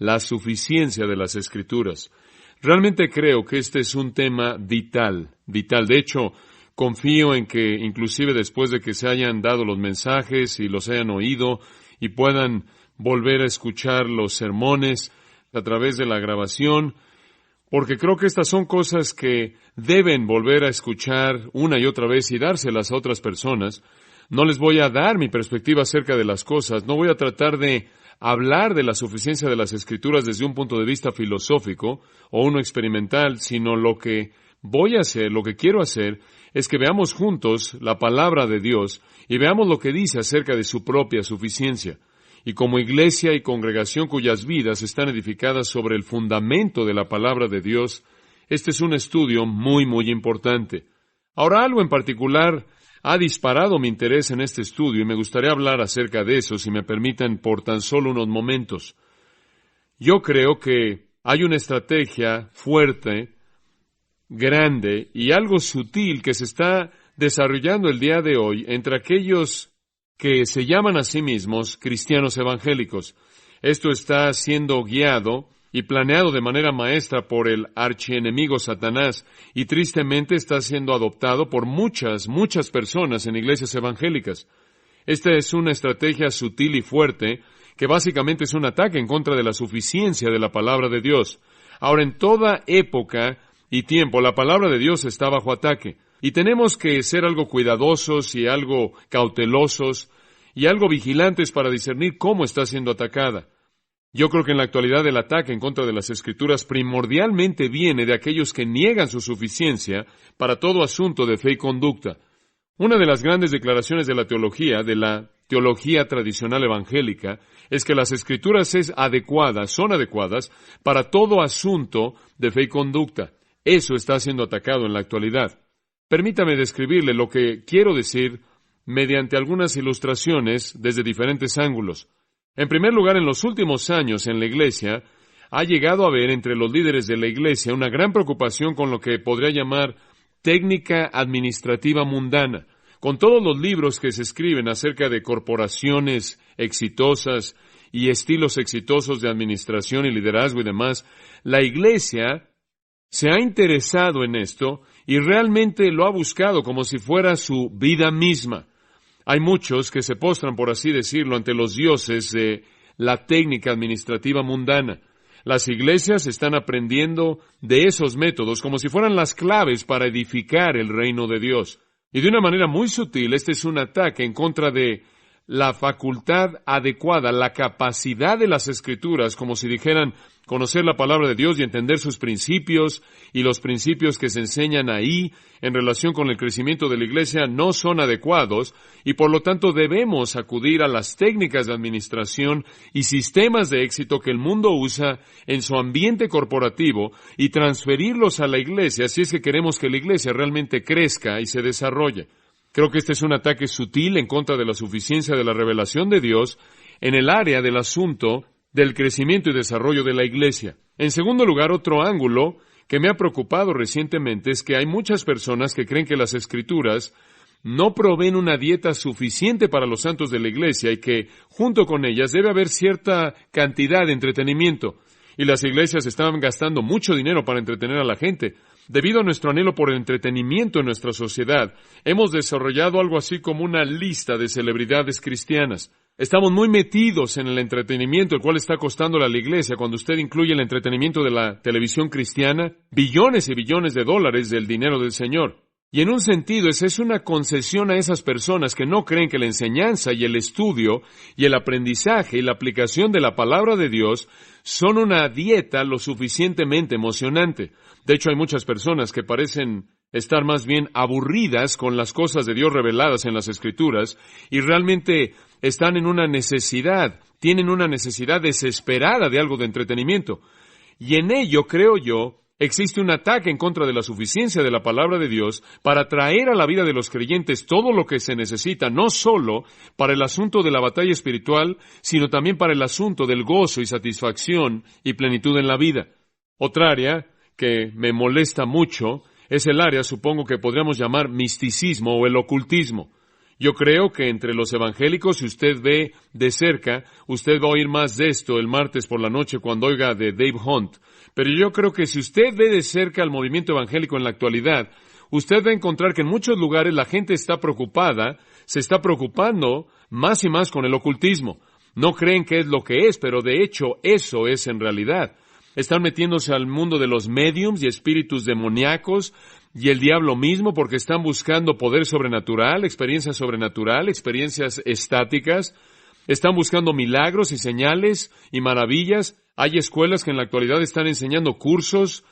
la suficiencia de las Escrituras. Realmente creo que este es un tema vital. De hecho, confío en que inclusive después de que se hayan dado los mensajes y los hayan oído y puedan volver a escuchar los sermones a través de la grabación, porque creo que estas son cosas que deben volver a escuchar una y otra vez y dárselas a otras personas. No les voy a dar mi perspectiva acerca de las cosas, no voy a tratar de hablar de la suficiencia de las Escrituras desde un punto de vista filosófico o uno experimental, sino lo que voy a hacer, lo que quiero hacer, es que veamos juntos la palabra de Dios y veamos lo que dice acerca de su propia suficiencia. Y como iglesia y congregación cuyas vidas están edificadas sobre el fundamento de la palabra de Dios, este es un estudio muy, muy importante. Ahora, algo en particular ha disparado mi interés en este estudio y me gustaría hablar acerca de eso, si me permiten, por tan solo unos momentos. Yo creo que hay una estrategia fuerte, grande y algo sutil que se está desarrollando el día de hoy entre aquellos que se llaman a sí mismos cristianos evangélicos. Esto está siendo guiado y planeado de manera maestra por el archienemigo Satanás y tristemente está siendo adoptado por muchas personas en iglesias evangélicas. Esta es una estrategia sutil y fuerte que básicamente es un ataque en contra de la suficiencia de la palabra de Dios. Ahora, en toda época y tiempo, la palabra de Dios está bajo ataque. Y tenemos que ser algo cuidadosos y algo cautelosos y algo vigilantes para discernir cómo está siendo atacada. Yo creo que en la actualidad el ataque en contra de las Escrituras primordialmente viene de aquellos que niegan su suficiencia para todo asunto de fe y conducta. Una de las grandes declaraciones de la teología tradicional evangélica, es que las Escrituras son adecuadas para todo asunto de fe y conducta. Eso está siendo atacado en la actualidad. Permítame describirle lo que quiero decir mediante algunas ilustraciones desde diferentes ángulos. En primer lugar, en los últimos años en la Iglesia, ha llegado a haber entre los líderes de la Iglesia una gran preocupación con lo que podría llamar técnica administrativa mundana. Con todos los libros que se escriben acerca de corporaciones exitosas y estilos exitosos de administración y liderazgo y demás, la Iglesia se ha interesado en esto y realmente lo ha buscado como si fuera su vida misma. Hay muchos que se postran, por así decirlo, ante los dioses de la técnica administrativa mundana. Las iglesias están aprendiendo de esos métodos como si fueran las claves para edificar el reino de Dios. Y de una manera muy sutil, este es un ataque en contra de la facultad adecuada, la capacidad de las Escrituras, como si dijeran conocer la palabra de Dios y entender sus principios, y los principios que se enseñan ahí en relación con el crecimiento de la iglesia no son adecuados, y por lo tanto debemos acudir a las técnicas de administración y sistemas de éxito que el mundo usa en su ambiente corporativo y transferirlos a la iglesia si es que queremos que la iglesia realmente crezca y se desarrolle. Creo que este es un ataque sutil en contra de la suficiencia de la revelación de Dios en el área del asunto del crecimiento y desarrollo de la iglesia. En segundo lugar, otro ángulo que me ha preocupado recientemente es que hay muchas personas que creen que las Escrituras no proveen una dieta suficiente para los santos de la iglesia y que, junto con ellas, debe haber cierta cantidad de entretenimiento. Y las iglesias están gastando mucho dinero para entretener a la gente. Debido a nuestro anhelo por el entretenimiento en nuestra sociedad, hemos desarrollado algo así como una lista de celebridades cristianas. Estamos muy metidos en el entretenimiento, el cual está costándole a la iglesia, cuando usted incluye el entretenimiento de la televisión cristiana, billones y billones de dólares del dinero del Señor. Y en un sentido, esa es una concesión a esas personas que no creen que la enseñanza y el estudio y el aprendizaje y la aplicación de la palabra de Dios son una dieta lo suficientemente emocionante. De hecho, hay muchas personas que parecen estar más bien aburridas con las cosas de Dios reveladas en las Escrituras y realmente están en una necesidad, tienen una necesidad desesperada de algo de entretenimiento. Y en ello, creo yo, existe un ataque en contra de la suficiencia de la palabra de Dios para traer a la vida de los creyentes todo lo que se necesita, no solo para el asunto de la batalla espiritual, sino también para el asunto del gozo y satisfacción y plenitud en la vida. Otra área que me molesta mucho es el área, supongo que podríamos llamar misticismo o el ocultismo. Yo creo que entre los evangélicos, si usted ve de cerca, usted va a oír más de esto el martes por la noche cuando oiga de Dave Hunt. Pero yo creo que si usted ve de cerca el movimiento evangélico en la actualidad, usted va a encontrar que en muchos lugares la gente está preocupada, se está preocupando más y más con el ocultismo. No creen que es lo que es, pero de hecho eso es en realidad. Están metiéndose al mundo de los médiums y espíritus demoníacos y el diablo mismo porque están buscando poder sobrenatural, experiencias estáticas. Están buscando milagros y señales y maravillas. Hay escuelas que en la actualidad están enseñando cursos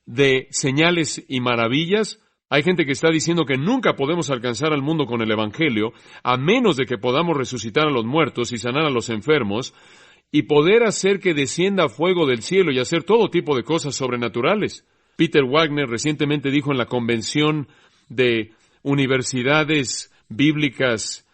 de señales y maravillas. Hay gente que está diciendo que nunca podemos alcanzar al mundo con el Evangelio, a menos de que podamos resucitar a los muertos y sanar a los enfermos, y poder hacer que descienda fuego del cielo y hacer todo tipo de cosas sobrenaturales. Peter Wagner recientemente dijo en la convención de universidades bíblicas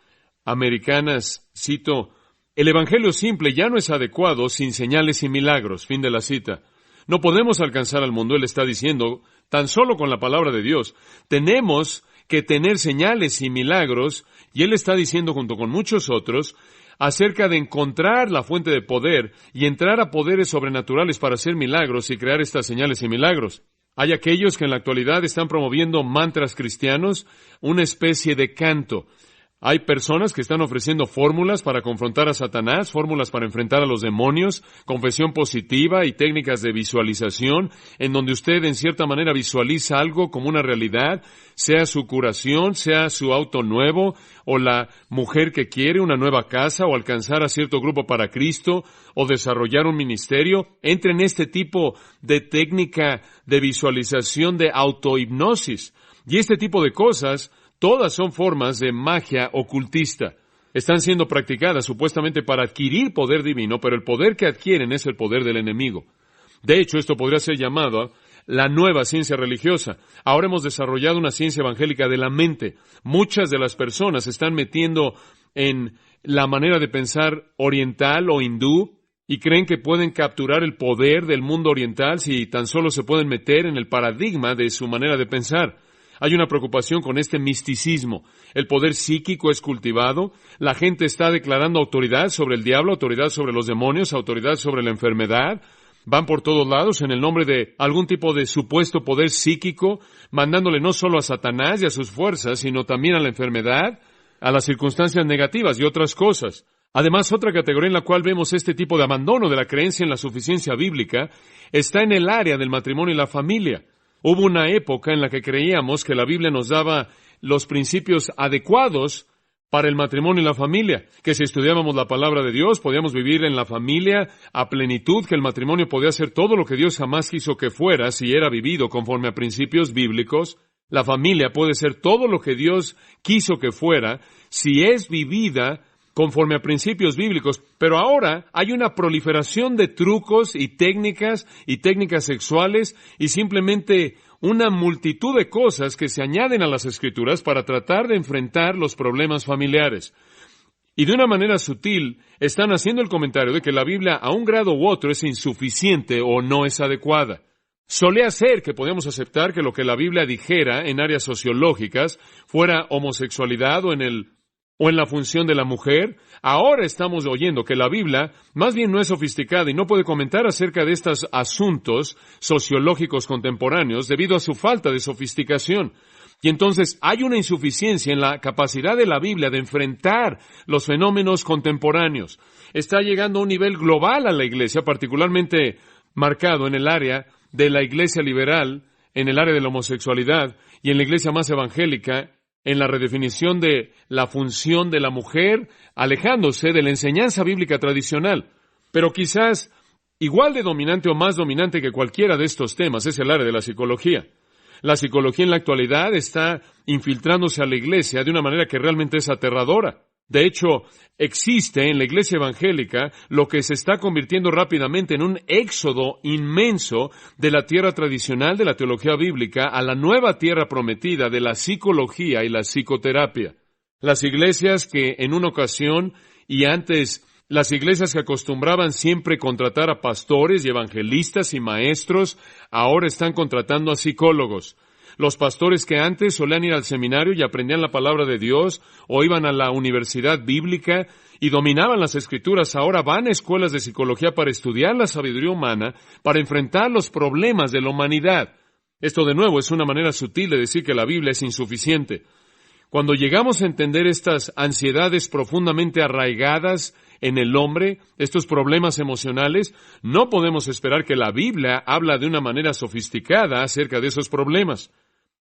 americanas, cito, «El Evangelio simple ya no es adecuado sin señales y milagros», fin de la cita. No podemos alcanzar al mundo, él está diciendo, tan solo con la palabra de Dios. Tenemos que tener señales y milagros, y él está diciendo junto con muchos otros, acerca de encontrar la fuente de poder y entrar a poderes sobrenaturales para hacer milagros y crear estas señales y milagros. Hay aquellos que en la actualidad están promoviendo mantras cristianos, una especie de canto. Hay personas que están ofreciendo fórmulas para confrontar a Satanás, fórmulas para enfrentar a los demonios, confesión positiva y técnicas de visualización, en donde usted en cierta manera visualiza algo como una realidad, sea su curación, sea su auto nuevo, o la mujer que quiere una nueva casa, o alcanzar a cierto grupo para Cristo, o desarrollar un ministerio. Entre en este tipo de técnica de visualización de autohipnosis. Y este tipo de cosas todas son formas de magia ocultista. Están siendo practicadas supuestamente para adquirir poder divino, pero el poder que adquieren es el poder del enemigo. De hecho, esto podría ser llamado la nueva ciencia religiosa. Ahora hemos desarrollado una ciencia evangélica de la mente. Muchas de las personas se están metiendo en la manera de pensar oriental o hindú y creen que pueden capturar el poder del mundo oriental si tan solo se pueden meter en el paradigma de su manera de pensar. Hay una preocupación con este misticismo. El poder psíquico es cultivado. La gente está declarando autoridad sobre el diablo, autoridad sobre los demonios, autoridad sobre la enfermedad. Van por todos lados en el nombre de algún tipo de supuesto poder psíquico, mandándole no solo a Satanás y a sus fuerzas, sino también a la enfermedad, a las circunstancias negativas y otras cosas. Además, otra categoría en la cual vemos este tipo de abandono de la creencia en la suficiencia bíblica está en el área del matrimonio y la familia. Hubo una época en la que creíamos que la Biblia nos daba los principios adecuados para el matrimonio y la familia, que si estudiábamos la palabra de Dios podíamos vivir en la familia a plenitud, que el matrimonio podía ser todo lo que Dios jamás quiso que fuera si era vivido conforme a principios bíblicos. La familia puede ser todo lo que Dios quiso que fuera si es vivida conforme a principios bíblicos, pero ahora hay una proliferación de trucos y técnicas sexuales y simplemente una multitud de cosas que se añaden a las Escrituras para tratar de enfrentar los problemas familiares. Y de una manera sutil están haciendo el comentario de que la Biblia a un grado u otro es insuficiente o no es adecuada. Solía ser que podíamos aceptar que lo que la Biblia dijera en áreas sociológicas fuera homosexualidad o en la función de la mujer. Ahora estamos oyendo que la Biblia más bien no es sofisticada y no puede comentar acerca de estos asuntos sociológicos contemporáneos debido a su falta de sofisticación. Y entonces hay una insuficiencia en la capacidad de la Biblia de enfrentar los fenómenos contemporáneos. Está llegando a un nivel global a la iglesia, particularmente marcado en el área de la iglesia liberal, en el área de la homosexualidad y en la iglesia más evangélica, en la redefinición de la función de la mujer, alejándose de la enseñanza bíblica tradicional. Pero quizás igual de dominante o más dominante que cualquiera de estos temas es el área de la psicología. La psicología en la actualidad está infiltrándose a la iglesia de una manera que realmente es aterradora. De hecho, existe en la iglesia evangélica lo que se está convirtiendo rápidamente en un éxodo inmenso de la tierra tradicional de la teología bíblica a la nueva tierra prometida de la psicología y la psicoterapia. Las iglesias que en una ocasión y antes, las iglesias que acostumbraban siempre contratar a pastores y evangelistas y maestros, ahora están contratando a psicólogos. Los pastores que antes solían ir al seminario y aprendían la palabra de Dios, o iban a la universidad bíblica y dominaban las Escrituras, ahora van a escuelas de psicología para estudiar la sabiduría humana, para enfrentar los problemas de la humanidad. Esto de nuevo es una manera sutil de decir que la Biblia es insuficiente. Cuando llegamos a entender estas ansiedades profundamente arraigadas en el hombre, estos problemas emocionales, no podemos esperar que la Biblia habla de una manera sofisticada acerca de esos problemas.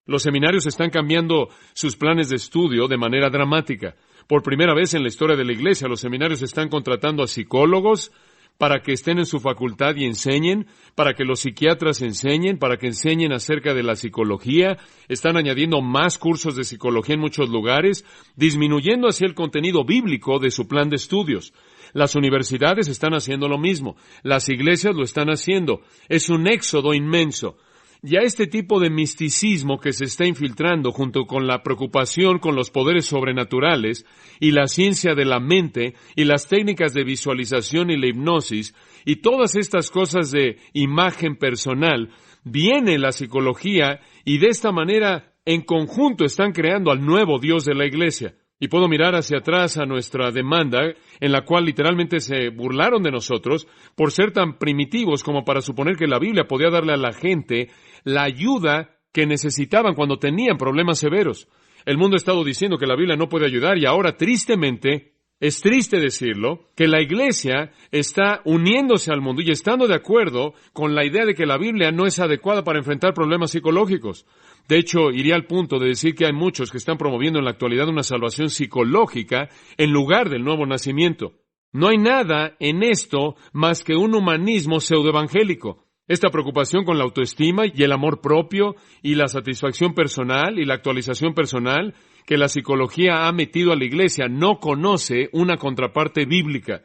Los seminarios están cambiando sus planes de estudio de manera dramática. Por primera vez en la historia de la Iglesia, los seminarios están contratando a psicólogos para que estén en su facultad y enseñen, para que los psiquiatras enseñen, para que enseñen acerca de la psicología. Están añadiendo más cursos de psicología en muchos lugares, disminuyendo así el contenido bíblico de su plan de estudios. Las universidades están haciendo lo mismo. Las iglesias lo están haciendo. Es un éxodo inmenso. Y a este tipo de misticismo que se está infiltrando junto con la preocupación con los poderes sobrenaturales y la ciencia de la mente y las técnicas de visualización y la hipnosis y todas estas cosas de imagen personal, viene la psicología y de esta manera en conjunto están creando al nuevo Dios de la iglesia. Y puedo mirar hacia atrás a nuestra demanda, en la cual literalmente se burlaron de nosotros por ser tan primitivos como para suponer que la Biblia podía darle a la gente la ayuda que necesitaban cuando tenían problemas severos. El mundo ha estado diciendo que la Biblia no puede ayudar y ahora, tristemente, es triste decirlo, que la iglesia está uniéndose al mundo y estando de acuerdo con la idea de que la Biblia no es adecuada para enfrentar problemas psicológicos. De hecho, iría al punto de decir que hay muchos que están promoviendo en la actualidad una salvación psicológica en lugar del nuevo nacimiento. No hay nada en esto más que un humanismo pseudoevangélico. Esta preocupación con la autoestima y el amor propio y la satisfacción personal y la actualización personal que la psicología ha metido a la iglesia no conoce una contraparte bíblica.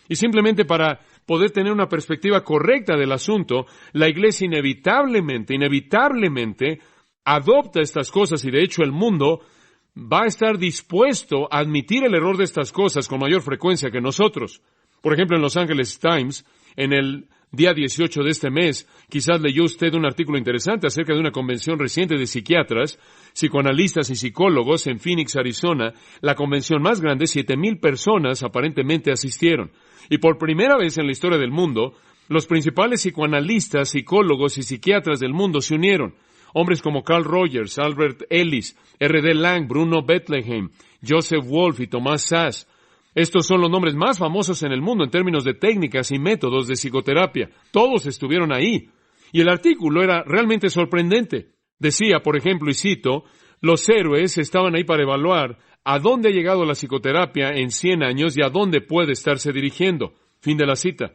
Y simplemente para poder tener una perspectiva correcta del asunto, la iglesia inevitablemente adopta estas cosas y de hecho el mundo va a estar dispuesto a admitir el error de estas cosas con mayor frecuencia que nosotros. Por ejemplo, en Los Angeles Times, en el día 18 de este mes, quizás leyó usted un artículo interesante acerca de una convención reciente de psiquiatras, psicoanalistas y psicólogos en Phoenix, Arizona. La convención más grande, 7,000 personas aparentemente asistieron. Y por primera vez en la historia del mundo, los principales psicoanalistas, psicólogos y psiquiatras del mundo se unieron. Hombres como Carl Rogers, Albert Ellis, R.D. Lang, Bruno Bethlehem, Joseph Wolf y Tomás Sas. Estos son los nombres más famosos en el mundo en términos de técnicas y métodos de psicoterapia. Todos estuvieron ahí. Y el artículo era realmente sorprendente. Decía, por ejemplo, y cito, los héroes estaban ahí para evaluar a dónde ha llegado la psicoterapia en 100 años y a dónde puede estarse dirigiendo. Fin de la cita.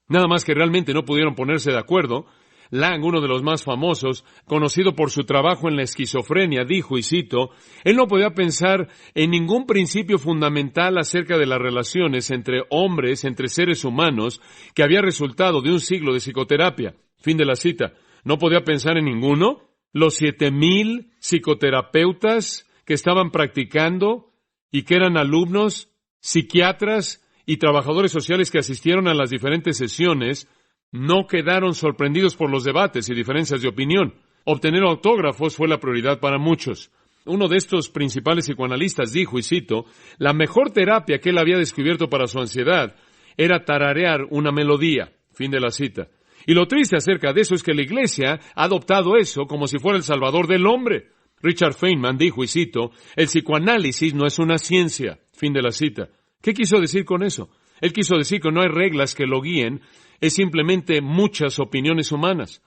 Nada más que realmente no pudieron ponerse de acuerdo. Lang, uno de los más famosos, conocido por su trabajo en la esquizofrenia, dijo, y cito, él no podía pensar en ningún principio fundamental acerca de las relaciones entre hombres, entre seres humanos, que había resultado de un siglo de psicoterapia. Fin de la cita. ¿No podía pensar en ninguno? Los 7,000 psicoterapeutas que estaban practicando y que eran alumnos, psiquiatras y trabajadores sociales que asistieron a las diferentes sesiones, no quedaron sorprendidos por los debates y diferencias de opinión. Obtener autógrafos fue la prioridad para muchos. Uno de estos principales psicoanalistas dijo, y cito, la mejor terapia que él había descubierto para su ansiedad era tararear una melodía. Fin de la cita. Y lo triste acerca de eso es que la iglesia ha adoptado eso como si fuera el salvador del hombre. Richard Feynman dijo, y cito, el psicoanálisis no es una ciencia. Fin de la cita. ¿Qué quiso decir con eso? Él quiso decir que no hay reglas que lo guíen, es simplemente muchas opiniones humanas.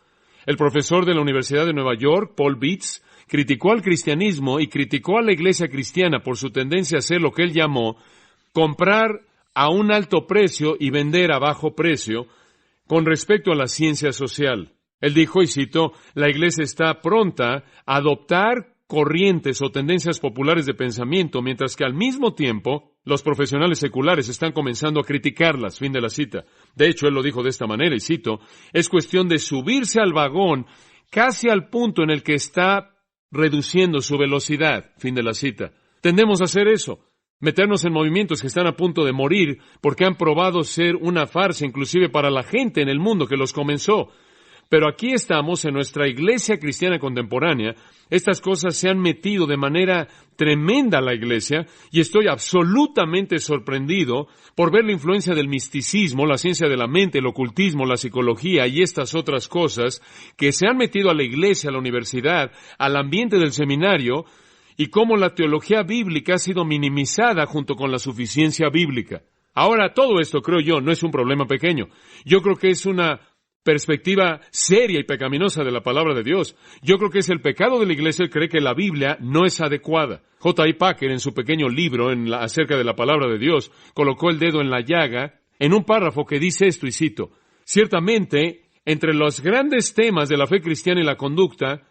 El profesor de la Universidad de Nueva York, Paul Beetz, criticó al cristianismo y criticó a la iglesia cristiana por su tendencia a hacer lo que él llamó comprar a un alto precio y vender a bajo precio con respecto a la ciencia social. Él dijo, y cito, la iglesia está pronta a adoptar corrientes o tendencias populares de pensamiento, mientras que al mismo tiempo los profesionales seculares están comenzando a criticarlas. Fin de la cita. De hecho, él lo dijo de esta manera, y cito, es cuestión de subirse al vagón casi al punto en el que está reduciendo su velocidad. Fin de la cita. Tendemos a hacer eso, meternos en movimientos que están a punto de morir porque han probado ser una farsa inclusive para la gente en el mundo que los comenzó. Pero aquí estamos en nuestra iglesia cristiana contemporánea. Estas cosas se han metido de manera tremenda a la iglesia y estoy absolutamente sorprendido por ver la influencia del misticismo, la ciencia de la mente, el ocultismo, la psicología y estas otras cosas que se han metido a la iglesia, a la universidad, al ambiente del seminario, y cómo la teología bíblica ha sido minimizada junto con la suficiencia bíblica. Ahora, todo esto, creo yo, no es un problema pequeño. Yo creo que es una perspectiva seria y pecaminosa de la palabra de Dios. Yo creo que es el pecado de la iglesia el creer que la Biblia no es adecuada. J.I. Packer, en su pequeño libro acerca de la palabra de Dios, colocó el dedo en la llaga en un párrafo que dice esto, y cito: ciertamente, entre los grandes temas de la fe cristiana y la conducta,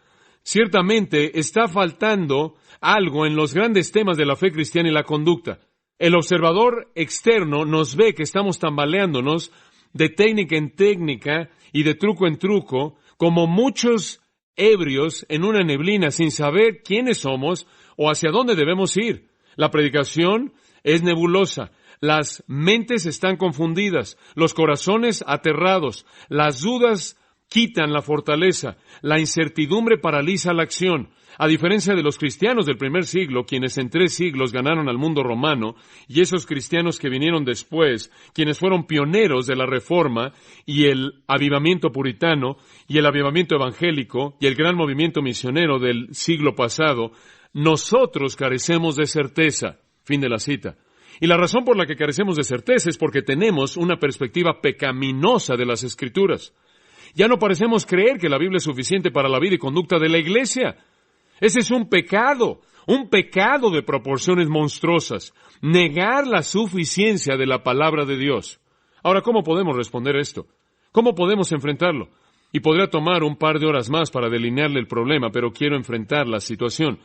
ciertamente está faltando algo en los grandes temas de la fe cristiana y la conducta. El observador externo nos ve que estamos tambaleándonos de técnica en técnica y de truco en truco, como muchos ebrios en una neblina sin saber quiénes somos o hacia dónde debemos ir. La predicación es nebulosa, las mentes están confundidas, los corazones aterrados, las dudas quitan la fortaleza, la incertidumbre paraliza la acción. A diferencia de los cristianos del primer siglo, quienes en 3 siglos ganaron al mundo romano, y esos cristianos que vinieron después, quienes fueron pioneros de la Reforma y el avivamiento puritano y el avivamiento evangélico y el gran movimiento misionero del siglo pasado, nosotros carecemos de certeza. Fin de la cita. Y la razón por la que carecemos de certeza es porque tenemos una perspectiva pecaminosa de las Escrituras. Ya no parecemos creer que la Biblia es suficiente para la vida y conducta de la iglesia. Ese es un pecado de proporciones monstruosas, negar la suficiencia de la palabra de Dios. Ahora, ¿cómo podemos responder esto? ¿Cómo podemos enfrentarlo? Y podría tomar un par de horas más para delinearle el problema, pero quiero enfrentar la situación.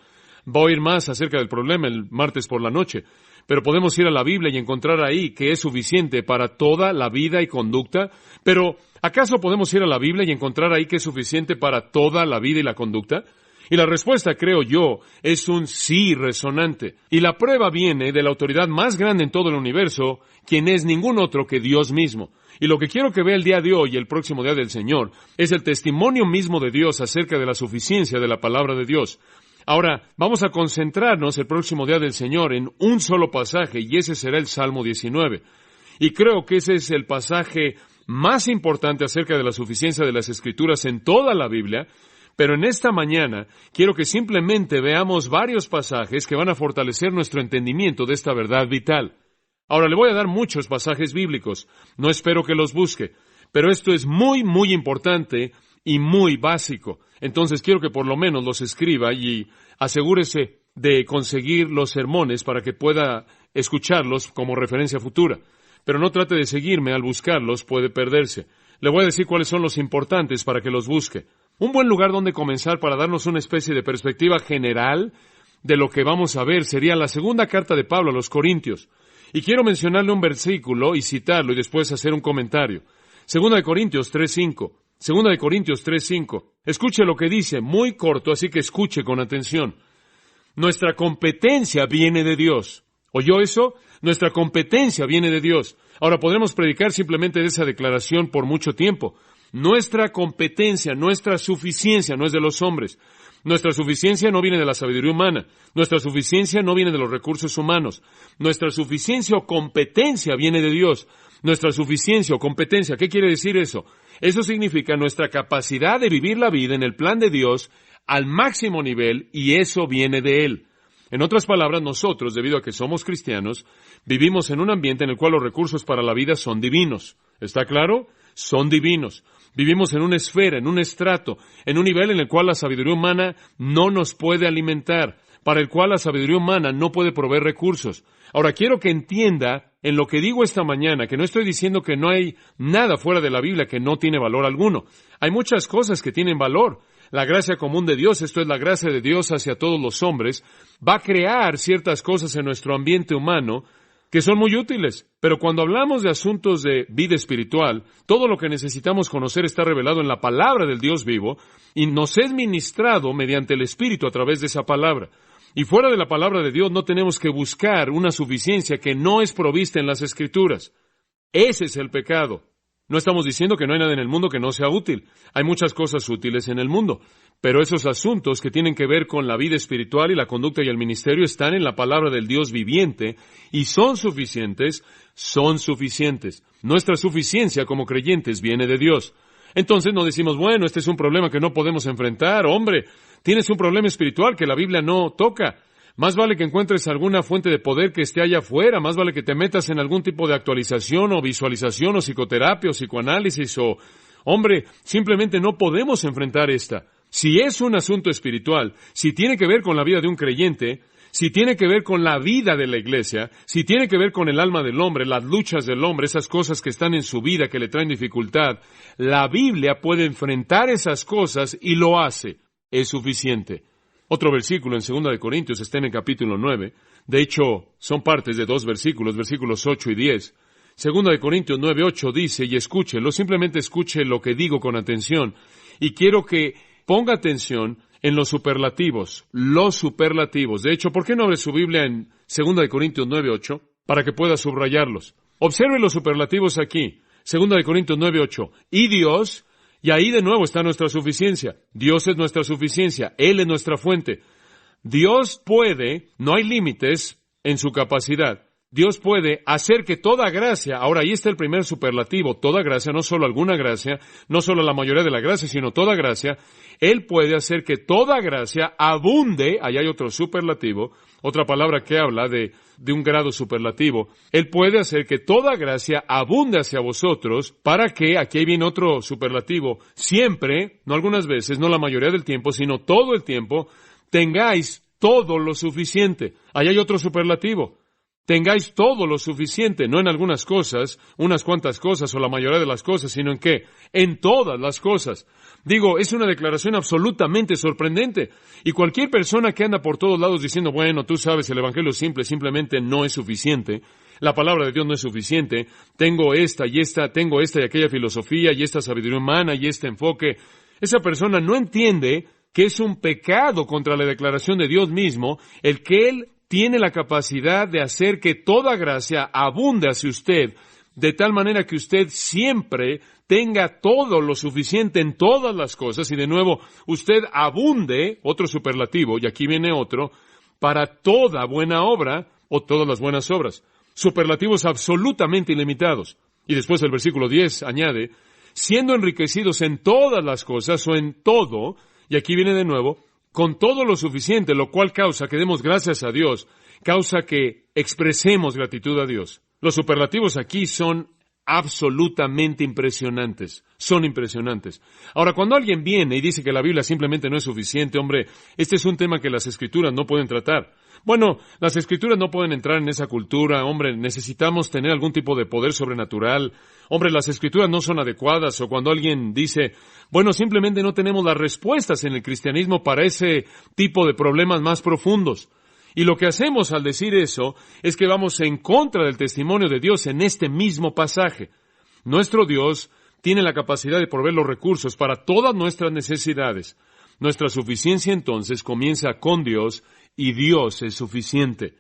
Voy a oír más acerca del problema el martes por la noche, pero podemos ir a la Biblia y encontrar ahí que es suficiente para toda la vida y conducta. Pero, ¿acaso podemos ir a la Biblia y encontrar ahí que es suficiente para toda la vida y la conducta? Y la respuesta, creo yo, es un sí resonante. Y la prueba viene de la autoridad más grande en todo el universo, quien es ningún otro que Dios mismo. Y lo que quiero que vea el día de hoy y el próximo día del Señor es el testimonio mismo de Dios acerca de la suficiencia de la palabra de Dios. Ahora, vamos a concentrarnos el próximo día del Señor en un solo pasaje, y ese será el Salmo 19. Y creo que ese es el pasaje más importante acerca de la suficiencia de las Escrituras en toda la Biblia. Pero en esta mañana quiero que simplemente veamos varios pasajes que van a fortalecer nuestro entendimiento de esta verdad vital. Ahora, le voy a dar muchos pasajes bíblicos. No espero que los busque, pero esto es muy, muy importante y muy básico. Entonces quiero que por lo menos los escriba y asegúrese de conseguir los sermones para que pueda escucharlos como referencia futura. Pero no trate de seguirme al buscarlos, puede perderse. Le voy a decir cuáles son los importantes para que los busque. Un buen lugar donde comenzar para darnos una especie de perspectiva general de lo que vamos a ver sería la segunda carta de Pablo a los Corintios. Y quiero mencionarle un versículo y citarlo y después hacer un comentario. Segunda de Corintios 3:5. Segunda de Corintios 3:5. Escuche lo que dice, muy corto, así que escuche con atención. Nuestra competencia viene de Dios. ¿Oyó eso? Nuestra competencia viene de Dios. Ahora, podremos predicar simplemente de esa declaración por mucho tiempo. Nuestra competencia, nuestra suficiencia no es de los hombres. Nuestra suficiencia no viene de la sabiduría humana. Nuestra suficiencia no viene de los recursos humanos. Nuestra suficiencia o competencia viene de Dios. Nuestra suficiencia o competencia, ¿qué quiere decir eso? Eso significa nuestra capacidad de vivir la vida en el plan de Dios al máximo nivel, y eso viene de Él. En otras palabras, nosotros, debido a que somos cristianos, vivimos en un ambiente en el cual los recursos para la vida son divinos. ¿Está claro? Son divinos. Vivimos en una esfera, en un estrato, en un nivel en el cual la sabiduría humana no nos puede alimentar, para el cual la sabiduría humana no puede proveer recursos. Ahora, quiero que entienda en lo que digo esta mañana, que no estoy diciendo que no hay nada fuera de la Biblia que no tiene valor alguno. Hay muchas cosas que tienen valor. La gracia común de Dios, esto es la gracia de Dios hacia todos los hombres, va a crear ciertas cosas en nuestro ambiente humano que son muy útiles. Pero cuando hablamos de asuntos de vida espiritual, todo lo que necesitamos conocer está revelado en la palabra del Dios vivo y nos es ministrado mediante el Espíritu a través de esa palabra. Y fuera de la palabra de Dios no tenemos que buscar una suficiencia que no es provista en las Escrituras. Ese es el pecado. No estamos diciendo que no hay nada en el mundo que no sea útil. Hay muchas cosas útiles en el mundo. Pero esos asuntos que tienen que ver con la vida espiritual y la conducta y el ministerio están en la palabra del Dios viviente y son suficientes. Nuestra suficiencia como creyentes viene de Dios. Entonces no decimos, bueno, este es un problema que no podemos enfrentar. Hombre, tienes un problema espiritual que la Biblia no toca. Más vale que encuentres alguna fuente de poder que esté allá afuera, más vale que te metas en algún tipo de actualización o visualización o psicoterapia o psicoanálisis o... Hombre, simplemente no podemos enfrentar esta. Si es un asunto espiritual, si tiene que ver con la vida de un creyente, si tiene que ver con la vida de la iglesia, si tiene que ver con el alma del hombre, las luchas del hombre, esas cosas que están en su vida que le traen dificultad, la Biblia puede enfrentar esas cosas y lo hace. Es suficiente. Otro versículo en 2 de Corintios está en el capítulo 9. De hecho, son partes de dos versículos, versículos 8 y 10. 2 de Corintios 9:8 dice, y escúchelo, simplemente escuche lo que digo con atención. Y quiero que ponga atención en los superlativos. De hecho, ¿por qué no abre su Biblia en 2 de Corintios 9:8? Para que pueda subrayarlos. Observe los superlativos aquí. 2 de Corintios 9:8. Y Dios... Y ahí de nuevo está nuestra suficiencia. Dios es nuestra suficiencia. Él es nuestra fuente. Dios puede, no hay límites en su capacidad. Dios puede hacer que toda gracia, ahora ahí está el primer superlativo, toda gracia, no solo alguna gracia, no solo la mayoría de la gracia, sino toda gracia. Él puede hacer que toda gracia abunde, ahí hay otro superlativo, otra palabra que habla de un grado superlativo. Él puede hacer que toda gracia abunde hacia vosotros para que, aquí viene otro superlativo, siempre, no algunas veces, no la mayoría del tiempo, sino todo el tiempo, tengáis todo lo suficiente. Ahí hay otro superlativo. Tengáis todo lo suficiente, no en algunas cosas, unas cuantas cosas o la mayoría de las cosas, sino en qué? En todas las cosas. Digo, es una declaración absolutamente sorprendente. Y cualquier persona que anda por todos lados diciendo, bueno, tú sabes, el evangelio simple simplemente no es suficiente. La palabra de Dios no es suficiente. Tengo esta y aquella filosofía y esta sabiduría humana y este enfoque. Esa persona no entiende que es un pecado contra la declaración de Dios mismo el que Él tiene la capacidad de hacer que toda gracia abunde hacia usted, de tal manera que usted siempre tenga todo lo suficiente en todas las cosas, y de nuevo, usted abunde, otro superlativo, y aquí viene otro, para toda buena obra, o todas las buenas obras. Superlativos absolutamente ilimitados. Y después el versículo 10 añade, siendo enriquecidos en todas las cosas, o en todo, y aquí viene de nuevo, con todo lo suficiente, lo cual causa que demos gracias a Dios, causa que expresemos gratitud a Dios. Los superlativos aquí son absolutamente impresionantes. Son impresionantes. Ahora, cuando alguien viene y dice que la Biblia simplemente no es suficiente, hombre, este es un tema que las Escrituras no pueden tratar. Bueno, las Escrituras no pueden entrar en esa cultura, hombre, necesitamos tener algún tipo de poder sobrenatural. Hombre, las Escrituras no son adecuadas, o cuando alguien dice, bueno, simplemente no tenemos las respuestas en el cristianismo para ese tipo de problemas más profundos. Y lo que hacemos al decir eso es que vamos en contra del testimonio de Dios en este mismo pasaje. Nuestro Dios tiene la capacidad de proveer los recursos para todas nuestras necesidades. Nuestra suficiencia entonces comienza con Dios y Dios es suficiente.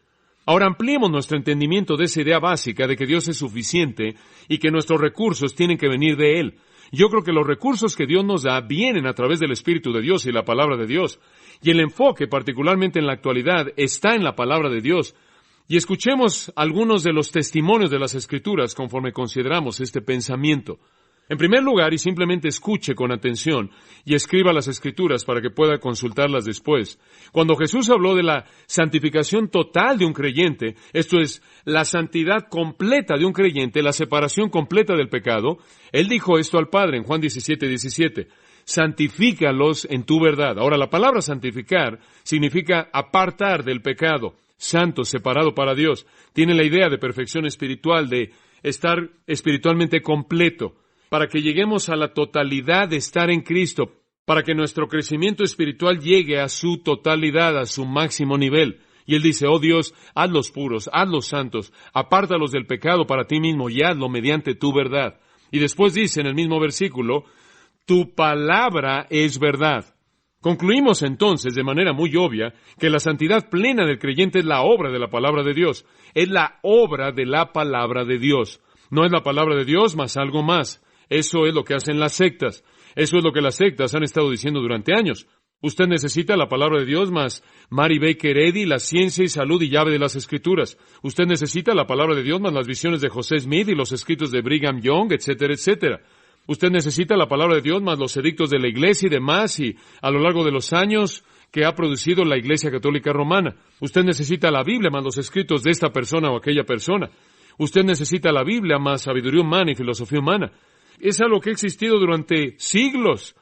Ahora ampliemos nuestro entendimiento de esa idea básica de que Dios es suficiente y que nuestros recursos tienen que venir de Él. Yo creo que los recursos que Dios nos da vienen a través del Espíritu de Dios y la palabra de Dios. Y el enfoque, particularmente en la actualidad, está en la palabra de Dios. Y escuchemos algunos de los testimonios de las Escrituras conforme consideramos este pensamiento. En primer lugar, y simplemente escuche con atención y escriba las Escrituras para que pueda consultarlas después. Cuando Jesús habló de la santificación total de un creyente, esto es, la santidad completa de un creyente, la separación completa del pecado, Él dijo esto al Padre en Juan 17:17. Santifícalos en tu verdad. Ahora, la palabra santificar significa apartar del pecado, santo, separado para Dios. Tiene la idea de perfección espiritual, de estar espiritualmente completo, para que lleguemos a la totalidad de estar en Cristo, para que nuestro crecimiento espiritual llegue a su totalidad, a su máximo nivel. Y Él dice, oh Dios, hazlos puros, hazlos santos, apártalos del pecado para ti mismo y hazlo mediante tu verdad. Y después dice en el mismo versículo, tu palabra es verdad. Concluimos entonces de manera muy obvia que la santidad plena del creyente es la obra de la palabra de Dios. Es la obra de la palabra de Dios. No es la palabra de Dios más algo más. Eso es lo que hacen las sectas. Eso es lo que las sectas han estado diciendo durante años. Usted necesita la palabra de Dios más Mary Baker Eddy, la ciencia y salud y llave de las Escrituras. Usted necesita la palabra de Dios más las visiones de José Smith y los escritos de Brigham Young, etcétera, etcétera. Usted necesita la palabra de Dios más los edictos de la Iglesia y demás, y a lo largo de los años que ha producido la Iglesia Católica Romana. Usted necesita la Biblia más los escritos de esta persona o aquella persona. Usted necesita la Biblia más sabiduría humana y filosofía humana. Es algo que ha existido durante siglos.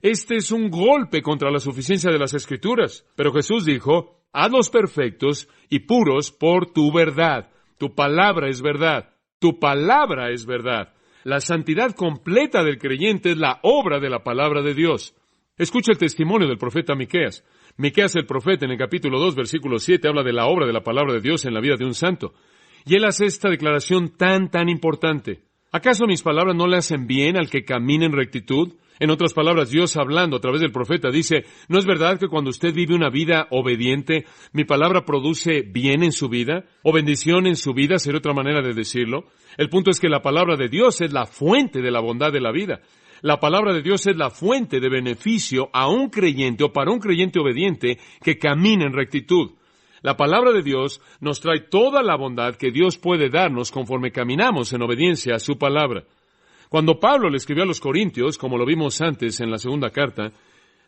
Este es un golpe contra la suficiencia de las Escrituras. Pero Jesús dijo, hazlos perfectos y puros por tu verdad. Tu palabra es verdad. Tu palabra es verdad. La santidad completa del creyente es la obra de la palabra de Dios. Escucha el testimonio del profeta Miqueas. Miqueas el profeta en el capítulo 2, versículo 7, habla de la obra de la palabra de Dios en la vida de un santo. Y él hace esta declaración tan importante. ¿Acaso mis palabras no le hacen bien al que camina en rectitud? En otras palabras, Dios hablando a través del profeta dice, ¿no es verdad que cuando usted vive una vida obediente, mi palabra produce bien en su vida? ¿O bendición en su vida? Sería otra manera de decirlo. El punto es que la palabra de Dios es la fuente de la bondad de la vida. La palabra de Dios es la fuente de beneficio a un creyente o para un creyente obediente que camina en rectitud. La palabra de Dios nos trae toda la bondad que Dios puede darnos conforme caminamos en obediencia a su palabra. Cuando Pablo le escribió a los Corintios, como lo vimos antes en la segunda carta,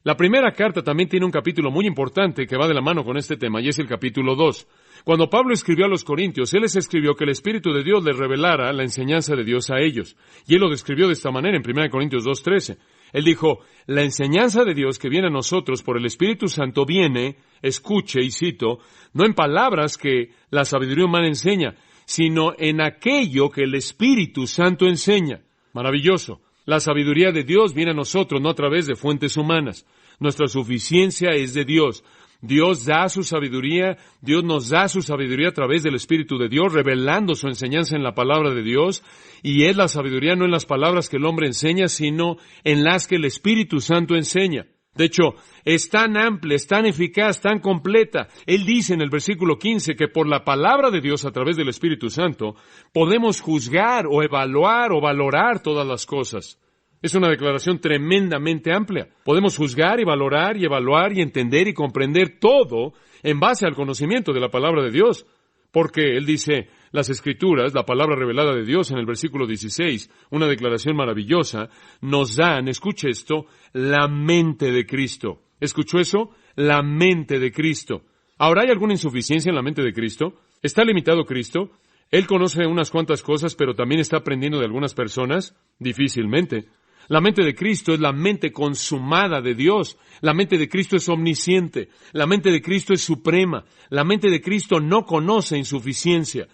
la primera carta también tiene un capítulo muy importante que va de la mano con este tema, y es el capítulo 2. Cuando Pablo escribió a los Corintios, él les escribió que el Espíritu de Dios les revelara la enseñanza de Dios a ellos. Y él lo describió de esta manera en 1 Corintios 2:13. Él dijo, la enseñanza de Dios que viene a nosotros por el Espíritu Santo viene, escuche y cito, no en palabras que la sabiduría humana enseña, sino en aquello que el Espíritu Santo enseña. Maravilloso. La sabiduría de Dios viene a nosotros, no a través de fuentes humanas. Nuestra suficiencia es de Dios. Dios da su sabiduría, Dios nos da su sabiduría a través del Espíritu de Dios, revelando su enseñanza en la palabra de Dios, y es la sabiduría no en las palabras que el hombre enseña, sino en las que el Espíritu Santo enseña. De hecho, es tan amplia, es tan eficaz, tan completa. Él dice en el versículo 15 que por la palabra de Dios a través del Espíritu Santo podemos juzgar o evaluar o valorar todas las cosas. Es una declaración tremendamente amplia. Podemos juzgar y valorar y evaluar y entender y comprender todo en base al conocimiento de la palabra de Dios. Porque él dice, las Escrituras, la palabra revelada de Dios en el versículo 16, una declaración maravillosa, nos dan, escuche esto, la mente de Cristo. ¿Escuchó eso? La mente de Cristo. ¿Ahora hay alguna insuficiencia en la mente de Cristo? ¿Está limitado Cristo? ¿Él conoce unas cuantas cosas, pero también está aprendiendo de algunas personas? Difícilmente. La mente de Cristo es la mente consumada de Dios. La mente de Cristo es omnisciente. La mente de Cristo es suprema. La mente de Cristo no conoce insuficiencia.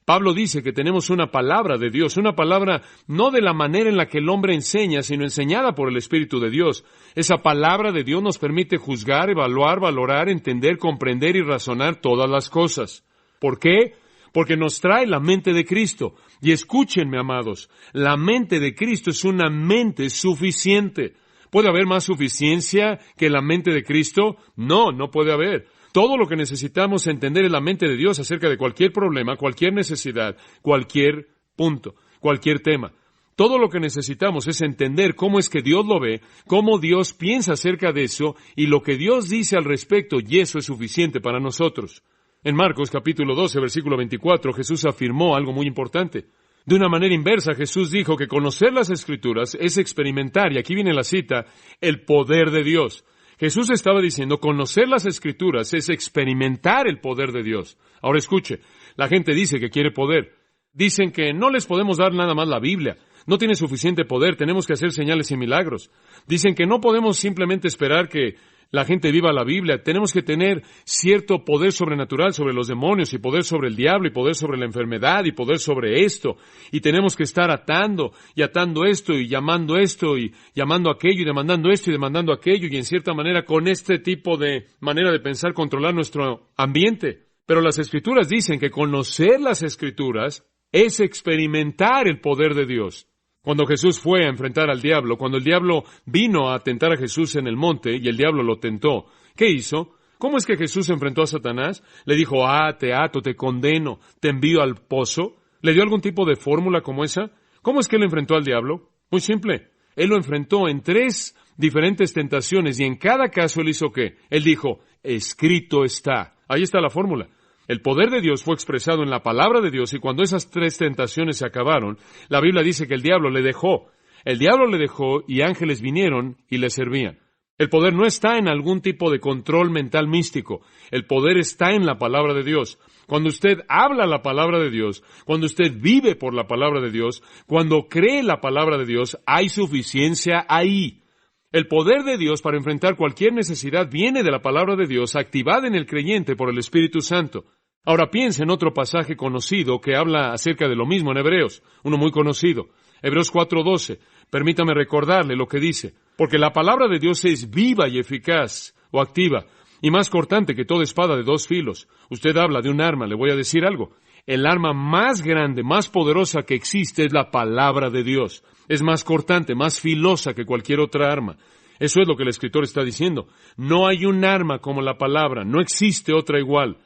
Pablo dice que tenemos una palabra de Dios, una palabra no de la manera en la que el hombre enseña, sino enseñada por el Espíritu de Dios. Esa palabra de Dios nos permite juzgar, evaluar, valorar, entender, comprender y razonar todas las cosas. ¿Por qué? Porque nos trae la mente de Cristo. Y escúchenme, amados, la mente de Cristo es una mente suficiente. ¿Puede haber más suficiencia que la mente de Cristo? No, no puede haber. Todo lo que necesitamos entender es la mente de Dios acerca de cualquier problema, cualquier necesidad, cualquier punto, cualquier tema. Todo lo que necesitamos es entender cómo es que Dios lo ve, cómo Dios piensa acerca de eso y lo que Dios dice al respecto, y eso es suficiente para nosotros. En Marcos capítulo 12, versículo 24, Jesús afirmó algo muy importante. De una manera inversa, Jesús dijo que conocer las Escrituras es experimentar, y aquí viene la cita, el poder de Dios. Jesús estaba diciendo, conocer las Escrituras es experimentar el poder de Dios. Ahora escuche, la gente dice que quiere poder. Dicen que no les podemos dar nada más la Biblia. No tiene suficiente poder, tenemos que hacer señales y milagros. Dicen que no podemos simplemente esperar que la gente viva la Biblia. Tenemos que tener cierto poder sobrenatural sobre los demonios y poder sobre el diablo y poder sobre la enfermedad y poder sobre esto. Y tenemos que estar atando esto y llamando aquello y demandando esto y demandando aquello y en cierta manera con este tipo de manera de pensar controlar nuestro ambiente. Pero las Escrituras dicen que conocer las Escrituras es experimentar el poder de Dios. Cuando Jesús fue a enfrentar al diablo, cuando el diablo vino a tentar a Jesús en el monte y el diablo lo tentó, ¿qué hizo? ¿Cómo es que Jesús enfrentó a Satanás? Le dijo, te ato, te condeno, te envío al pozo. ¿Le dio algún tipo de fórmula como esa? ¿Cómo es que él enfrentó al diablo? Muy simple. Él lo enfrentó en 3 diferentes tentaciones y en cada caso él hizo ¿qué? Él dijo, escrito está. Ahí está la fórmula. El poder de Dios fue expresado en la palabra de Dios y cuando esas 3 tentaciones se acabaron, la Biblia dice que el diablo le dejó. El diablo le dejó y ángeles vinieron y le servían. El poder no está en algún tipo de control mental místico. El poder está en la palabra de Dios. Cuando usted habla la palabra de Dios, cuando usted vive por la palabra de Dios, cuando cree la palabra de Dios, hay suficiencia ahí. El poder de Dios para enfrentar cualquier necesidad viene de la palabra de Dios activada en el creyente por el Espíritu Santo. Ahora piense en otro pasaje conocido que habla acerca de lo mismo en Hebreos, uno muy conocido. Hebreos 4:12. Permítame recordarle lo que dice. Porque la palabra de Dios es viva y eficaz o activa y más cortante que toda espada de 2 filos. Usted habla de un arma, le voy a decir algo. El arma más grande, más poderosa que existe es la palabra de Dios. Es más cortante, más filosa que cualquier otra arma. Eso es lo que el escritor está diciendo. No hay un arma como la palabra, no existe otra igual.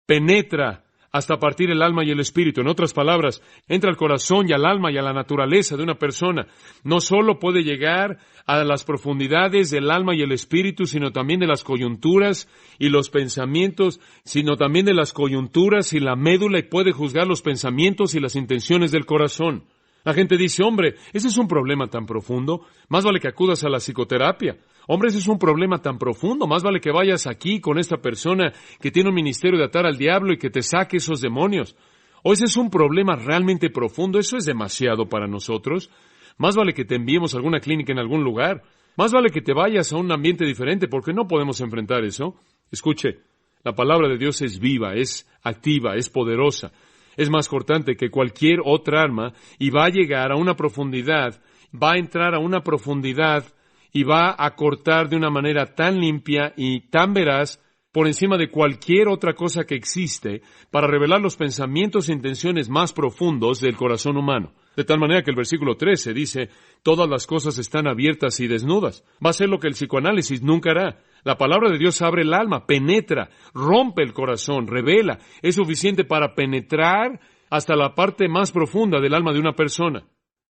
Penetra hasta partir el alma y el espíritu. En otras palabras, entra al corazón y al alma y a la naturaleza de una persona. No solo puede llegar a las profundidades del alma y el espíritu, sino también de las coyunturas y los pensamientos, sino también de las coyunturas y la médula y puede juzgar los pensamientos y las intenciones del corazón. La gente dice, hombre, ese es un problema tan profundo, más vale que acudas a la psicoterapia. Hombre, ese es un problema tan profundo, más vale que vayas aquí con esta persona que tiene un ministerio de atar al diablo y que te saque esos demonios. O ese es un problema realmente profundo, eso es demasiado para nosotros. Más vale que te enviemos a alguna clínica en algún lugar. Más vale que te vayas a un ambiente diferente porque no podemos enfrentar eso. Escuche, la palabra de Dios es viva, es activa, es poderosa. Es más cortante que cualquier otra arma y va a llegar a una profundidad, va a entrar a una profundidad y va a cortar de una manera tan limpia y tan veraz por encima de cualquier otra cosa que existe para revelar los pensamientos e intenciones más profundos del corazón humano. De tal manera que el versículo 13 dice, todas las cosas están abiertas y desnudas. Va a ser lo que el psicoanálisis nunca hará. La palabra de Dios abre el alma, penetra, rompe el corazón, revela. Es suficiente para penetrar hasta la parte más profunda del alma de una persona.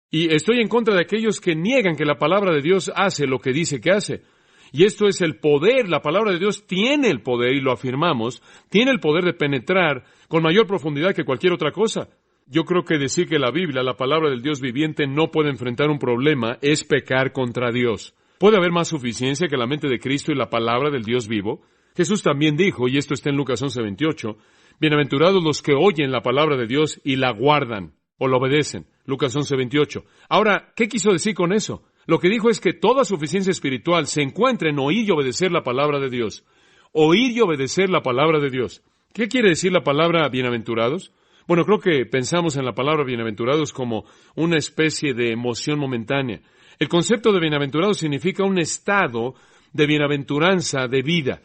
Y estoy en contra de aquellos que niegan que la palabra de Dios hace lo que dice que hace. Y esto es el poder. La palabra de Dios tiene el poder, y lo afirmamos, tiene el poder de penetrar con mayor profundidad que cualquier otra cosa. Yo creo que decir que la Biblia, la palabra del Dios viviente, no puede enfrentar un problema es pecar contra Dios. ¿Puede haber más suficiencia que la mente de Cristo y la palabra del Dios vivo? Jesús también dijo, y esto está en Lucas 11:28, bienaventurados los que oyen la palabra de Dios y la guardan, o la obedecen. Lucas 11:28. Ahora, ¿qué quiso decir con eso? Lo que dijo es que toda suficiencia espiritual se encuentra en oír y obedecer la palabra de Dios. Oír y obedecer la palabra de Dios. ¿Qué quiere decir la palabra bienaventurados? Bueno, creo que pensamos en la palabra bienaventurados como una especie de emoción momentánea. El concepto de bienaventurado significa un estado de bienaventuranza, de vida.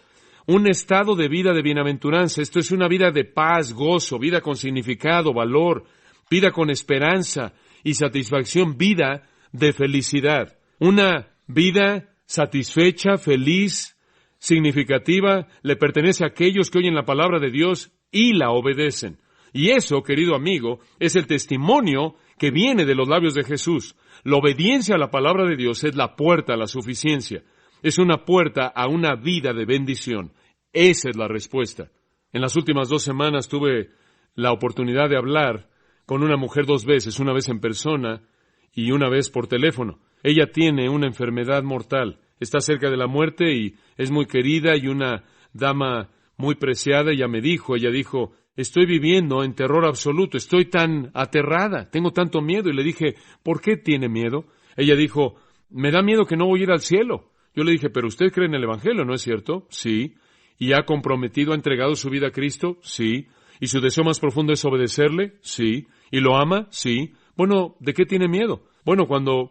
Un estado de vida de bienaventuranza. Esto es una vida de paz, gozo, vida con significado, valor, vida con esperanza y satisfacción, vida de felicidad. Una vida satisfecha, feliz, significativa, le pertenece a aquellos que oyen la palabra de Dios y la obedecen. Y eso, querido amigo, es el testimonio que viene de los labios de Jesús. La obediencia a la palabra de Dios es la puerta a la suficiencia. Es una puerta a una vida de bendición. Esa es la respuesta. En las últimas 2 semanas tuve la oportunidad de hablar con una mujer 2 veces, una vez en persona y una vez por teléfono. Ella tiene una enfermedad mortal. Está cerca de la muerte y es muy querida y una dama muy preciada. Ella dijo, estoy viviendo en terror absoluto, estoy tan aterrada, tengo tanto miedo. Y le dije, ¿por qué tiene miedo? Ella dijo, me da miedo que no voy a ir al cielo. Yo le dije, pero usted cree en el Evangelio, ¿no es cierto? Sí. ¿Y ha comprometido, ha entregado su vida a Cristo? Sí. ¿Y su deseo más profundo es obedecerle? Sí. ¿Y lo ama? Sí. Bueno, ¿de qué tiene miedo? Bueno, cuando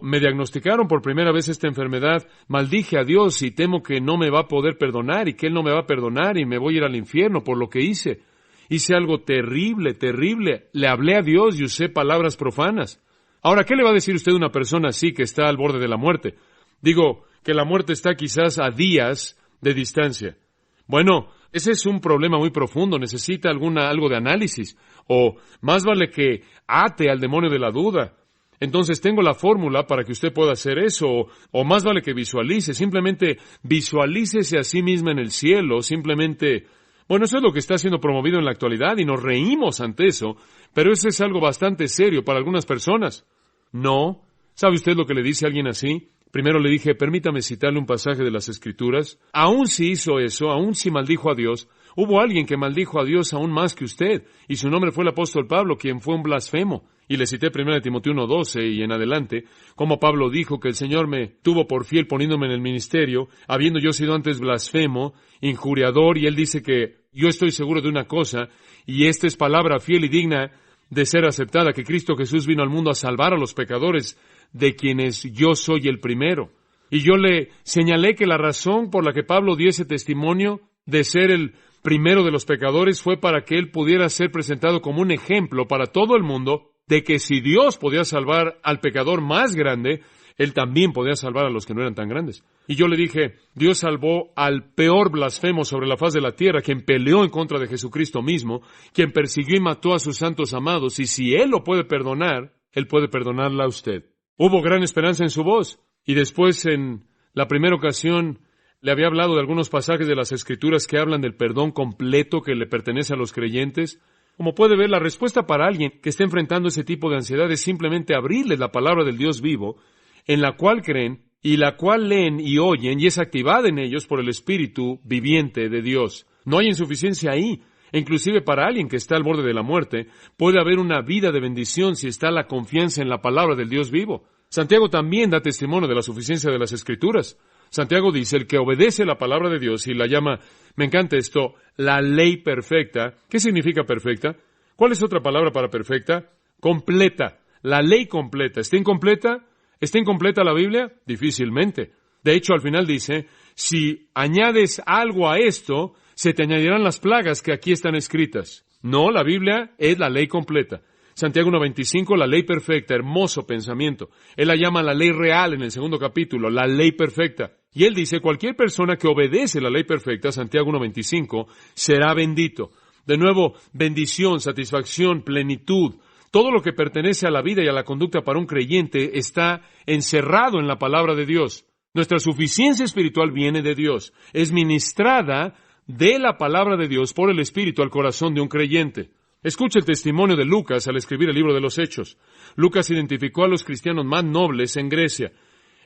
me diagnosticaron por primera vez esta enfermedad, maldije a Dios y temo que no me va a poder perdonar y que Él no me va a perdonar y me voy a ir al infierno por lo que hice. Hice algo terrible, terrible. Le hablé a Dios y usé palabras profanas. Ahora, ¿qué le va a decir usted a una persona así que está al borde de la muerte? Digo, que la muerte está quizás a días de distancia. Bueno, ese es un problema muy profundo, necesita algo de análisis. O más vale que ate al demonio de la duda. Entonces tengo la fórmula para que usted pueda hacer eso, o más vale que visualice, simplemente visualícese a sí misma en el cielo, simplemente, bueno, eso es lo que está siendo promovido en la actualidad y nos reímos ante eso, pero eso es algo bastante serio para algunas personas. No, ¿sabe usted lo que le dice a alguien así? Primero le dije, permítame citarle un pasaje de las Escrituras. Aún si hizo eso, aún si maldijo a Dios, hubo alguien que maldijo a Dios aún más que usted, y su nombre fue el apóstol Pablo, quien fue un blasfemo. Y le cité 1 Timoteo 1:12 y en adelante, como Pablo dijo que el Señor me tuvo por fiel poniéndome en el ministerio, habiendo yo sido antes blasfemo, injuriador, y él dice que yo estoy seguro de una cosa, y esta es palabra fiel y digna de ser aceptada, que Cristo Jesús vino al mundo a salvar a los pecadores, de quienes yo soy el primero. Y yo le señalé que la razón por la que Pablo dio ese testimonio de ser el primero de los pecadores fue para que él pudiera ser presentado como un ejemplo para todo el mundo de que si Dios podía salvar al pecador más grande, él también podía salvar a los que no eran tan grandes. Y yo le dije, Dios salvó al peor blasfemo sobre la faz de la tierra, quien peleó en contra de Jesucristo mismo, quien persiguió y mató a sus santos amados, y si Él lo puede perdonar, Él puede perdonarla a usted. Hubo gran esperanza en su voz, y después en la primera ocasión le había hablado de algunos pasajes de las Escrituras que hablan del perdón completo que le pertenece a los creyentes. Como puede ver, la respuesta para alguien que está enfrentando ese tipo de ansiedad es simplemente abrirles la palabra del Dios vivo, en la cual creen y la cual leen y oyen y es activada en ellos por el Espíritu viviente de Dios. No hay insuficiencia ahí. E inclusive para alguien que está al borde de la muerte, puede haber una vida de bendición si está la confianza en la palabra del Dios vivo. Santiago también da testimonio de la suficiencia de las Escrituras. Santiago dice, el que obedece la palabra de Dios y la llama, me encanta esto, la ley perfecta. ¿Qué significa perfecta? ¿Cuál es otra palabra para perfecta? Completa. La ley completa. ¿Está incompleta? ¿Está incompleta la Biblia? Difícilmente. De hecho, al final dice, si añades algo a esto, se te añadirán las plagas que aquí están escritas. No, la Biblia es la ley completa. Santiago 1:25, la ley perfecta, hermoso pensamiento. Él la llama la ley real en el 2º capítulo, la ley perfecta. Y él dice, cualquier persona que obedece la ley perfecta, Santiago 1:25, será bendito. De nuevo, bendición, satisfacción, plenitud. Todo lo que pertenece a la vida y a la conducta para un creyente está encerrado en la palabra de Dios. Nuestra suficiencia espiritual viene de Dios. Es ministrada de la palabra de Dios por el Espíritu al corazón de un creyente. Escuche el testimonio de Lucas al escribir el libro de los Hechos. Lucas identificó a los cristianos más nobles en Grecia.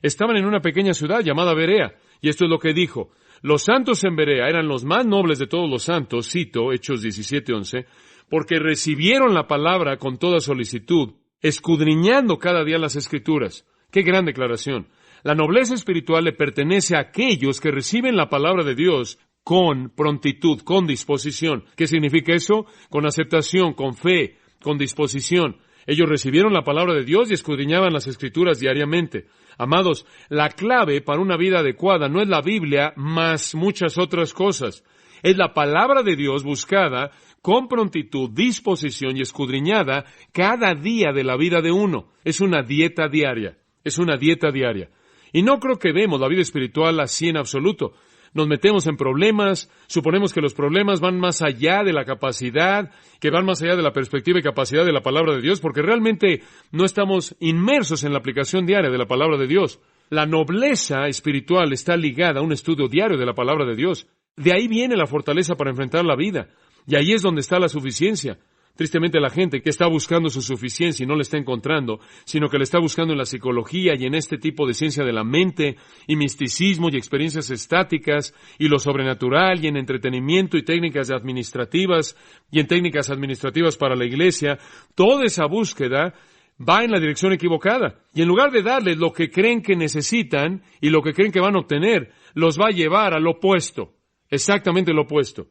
Estaban en una pequeña ciudad llamada Berea, y esto es lo que dijo. Los santos en Berea eran los más nobles de todos los santos, cito Hechos 17:11, porque recibieron la palabra con toda solicitud, escudriñando cada día las Escrituras. ¡Qué gran declaración! La nobleza espiritual le pertenece a aquellos que reciben la palabra de Dios con prontitud, con disposición. ¿Qué significa eso? Con aceptación, con fe, con disposición. Ellos recibieron la palabra de Dios y escudriñaban las Escrituras diariamente. Amados, la clave para una vida adecuada no es la Biblia, más muchas otras cosas. Es la palabra de Dios buscada con prontitud, disposición y escudriñada cada día de la vida de uno. Es una dieta diaria. Es una dieta diaria. Y no creo que vemos la vida espiritual así en absoluto. Nos metemos en problemas, suponemos que los problemas van más allá de la capacidad, que van más allá de la perspectiva y capacidad de la palabra de Dios, porque realmente no estamos inmersos en la aplicación diaria de la palabra de Dios. La nobleza espiritual está ligada a un estudio diario de la palabra de Dios. De ahí viene la fortaleza para enfrentar la vida, y ahí es donde está la suficiencia. Tristemente la gente que está buscando su suficiencia y no la está encontrando, sino que la está buscando en la psicología y en este tipo de ciencia de la mente, y misticismo y experiencias estáticas, y lo sobrenatural, y en entretenimiento y técnicas administrativas, y en técnicas administrativas para la iglesia, toda esa búsqueda va en la dirección equivocada. Y en lugar de darles lo que creen que necesitan y lo que creen que van a obtener, los va a llevar al opuesto, exactamente lo opuesto.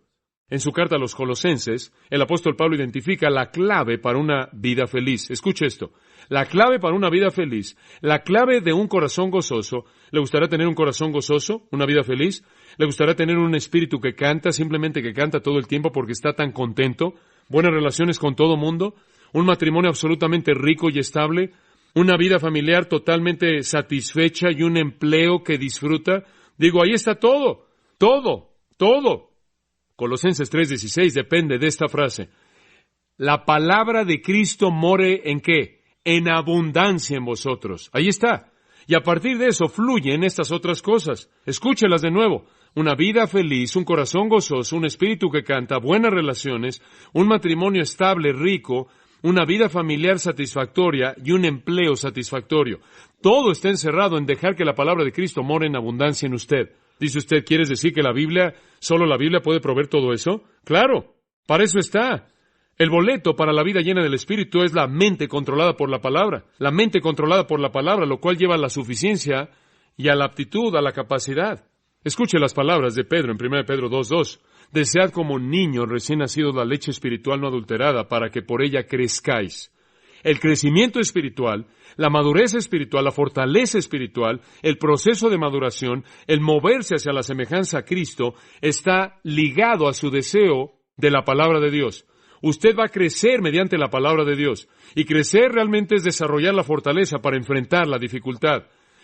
En su carta a los Colosenses, el apóstol Pablo identifica la clave para una vida feliz. Escuche esto. La clave para una vida feliz, la clave de un corazón gozoso. ¿Le gustaría tener un corazón gozoso? ¿Una vida feliz? ¿Le gustaría tener un espíritu que canta, simplemente que canta todo el tiempo porque está tan contento? ¿Buenas relaciones con todo mundo? ¿Un matrimonio absolutamente rico y estable? ¿Una vida familiar totalmente satisfecha y un empleo que disfruta? Digo, ahí está todo. Todo. Todo. Colosenses 3:16 depende de esta frase. La palabra de Cristo more ¿en qué? en abundancia en vosotros. Ahí está. Y a partir de eso fluyen estas otras cosas. Escúchelas de nuevo. Una vida feliz, un corazón gozoso, un espíritu que canta, buenas relaciones, un matrimonio estable, rico, una vida familiar satisfactoria y un empleo satisfactorio. Todo está encerrado en dejar que la palabra de Cristo more en abundancia en usted. Dice usted, ¿quieres decir que solo la Biblia puede proveer todo eso? Claro, para eso está. El boleto para la vida llena del Espíritu es la mente controlada por la palabra. La mente controlada por la palabra, lo cual lleva a la suficiencia y a la aptitud, a la capacidad. Escuche las palabras de Pedro en 1 Pedro 2:2. Desead como niños recién nacidos la leche espiritual no adulterada para que por ella crezcáis. El crecimiento espiritual, la madurez espiritual, la fortaleza espiritual, el proceso de maduración, el moverse hacia la semejanza a Cristo, está ligado a su deseo de la palabra de Dios. Usted va a crecer mediante la palabra de Dios. Y crecer realmente es desarrollar la fortaleza para enfrentar la dificultad.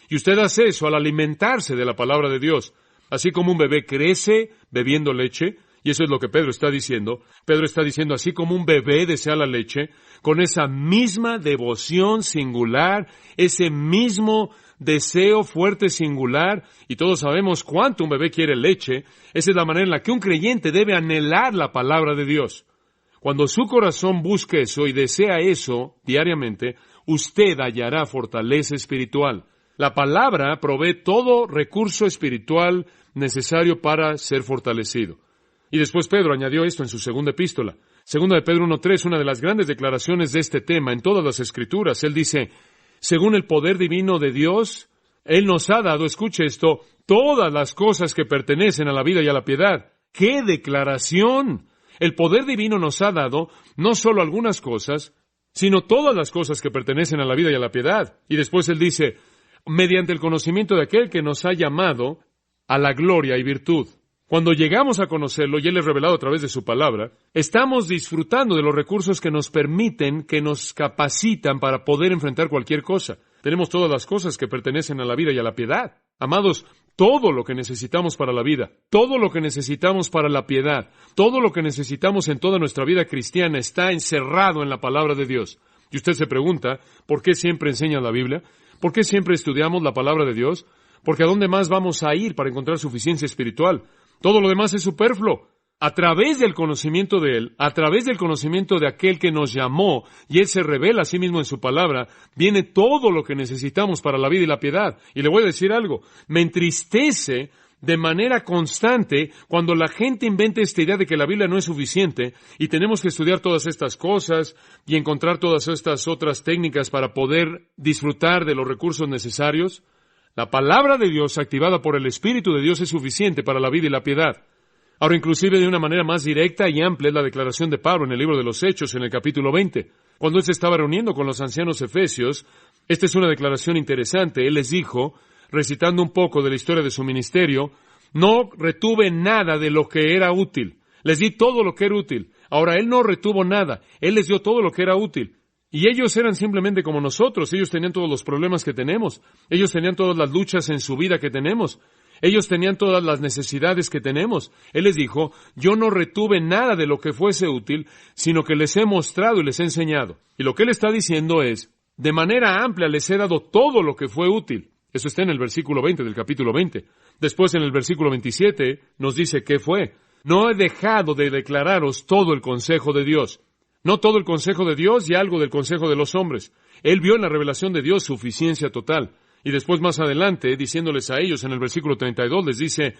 Y usted hace eso al alimentarse de la palabra de Dios. Así como un bebé crece bebiendo leche, y eso es lo que Pedro está diciendo. Pedro está diciendo, así como un bebé desea la leche, con esa misma devoción singular, ese mismo deseo fuerte singular, y todos sabemos cuánto un bebé quiere leche, esa es la manera en la que un creyente debe anhelar la palabra de Dios. Cuando su corazón busque eso y desea eso diariamente, usted hallará fortaleza espiritual. La palabra provee todo recurso espiritual necesario para ser fortalecido. Y después Pedro añadió esto en su segunda epístola. Segunda de Pedro 1:3, una de las grandes declaraciones de este tema en todas las Escrituras. Él dice, según el poder divino de Dios, Él nos ha dado, escuche esto, todas las cosas que pertenecen a la vida y a la piedad. ¡Qué declaración! El poder divino nos ha dado no solo algunas cosas, sino todas las cosas que pertenecen a la vida y a la piedad. Y después Él dice, mediante el conocimiento de aquel que nos ha llamado a la gloria y virtud. Cuando llegamos a conocerlo, y Él es revelado a través de su palabra, estamos disfrutando de los recursos que nos permiten, que nos capacitan para poder enfrentar cualquier cosa. Tenemos todas las cosas que pertenecen a la vida y a la piedad. Amados, todo lo que necesitamos para la vida, todo lo que necesitamos para la piedad, todo lo que necesitamos en toda nuestra vida cristiana está encerrado en la palabra de Dios. Y usted se pregunta, ¿por qué siempre enseña la Biblia? ¿Por qué siempre estudiamos la palabra de Dios? Porque ¿a dónde más vamos a ir para encontrar suficiencia espiritual? Todo lo demás es superfluo. A través del conocimiento de Él, a través del conocimiento de aquel que nos llamó, y Él se revela a sí mismo en su palabra, viene todo lo que necesitamos para la vida y la piedad. Y le voy a decir algo, me entristece de manera constante cuando la gente inventa esta idea de que la Biblia no es suficiente y tenemos que estudiar todas estas cosas y encontrar todas estas otras técnicas para poder disfrutar de los recursos necesarios. La palabra de Dios, activada por el Espíritu de Dios, es suficiente para la vida y la piedad. Ahora, inclusive de una manera más directa y amplia, es la declaración de Pablo en el libro de los Hechos, en el capítulo 20. Cuando él se estaba reuniendo con los ancianos efesios, esta es una declaración interesante. Él les dijo, recitando un poco de la historia de su ministerio, no retuve nada de lo que era útil. Les di todo lo que era útil. Ahora, él no retuvo nada. Él les dio todo lo que era útil. Y ellos eran simplemente como nosotros. Ellos tenían todos los problemas que tenemos. Ellos tenían todas las luchas en su vida que tenemos. Ellos tenían todas las necesidades que tenemos. Él les dijo, yo no retuve nada de lo que fuese útil, sino que les he mostrado y les he enseñado. Y lo que él está diciendo es, de manera amplia les he dado todo lo que fue útil. Eso está en el versículo 20 del capítulo 20. Después en el versículo 27 nos dice qué fue. No he dejado de declararos todo el consejo de Dios. No todo el consejo de Dios y algo del consejo de los hombres. Él vio en la revelación de Dios suficiencia total. Y después más adelante, diciéndoles a ellos en el versículo 32, les dice,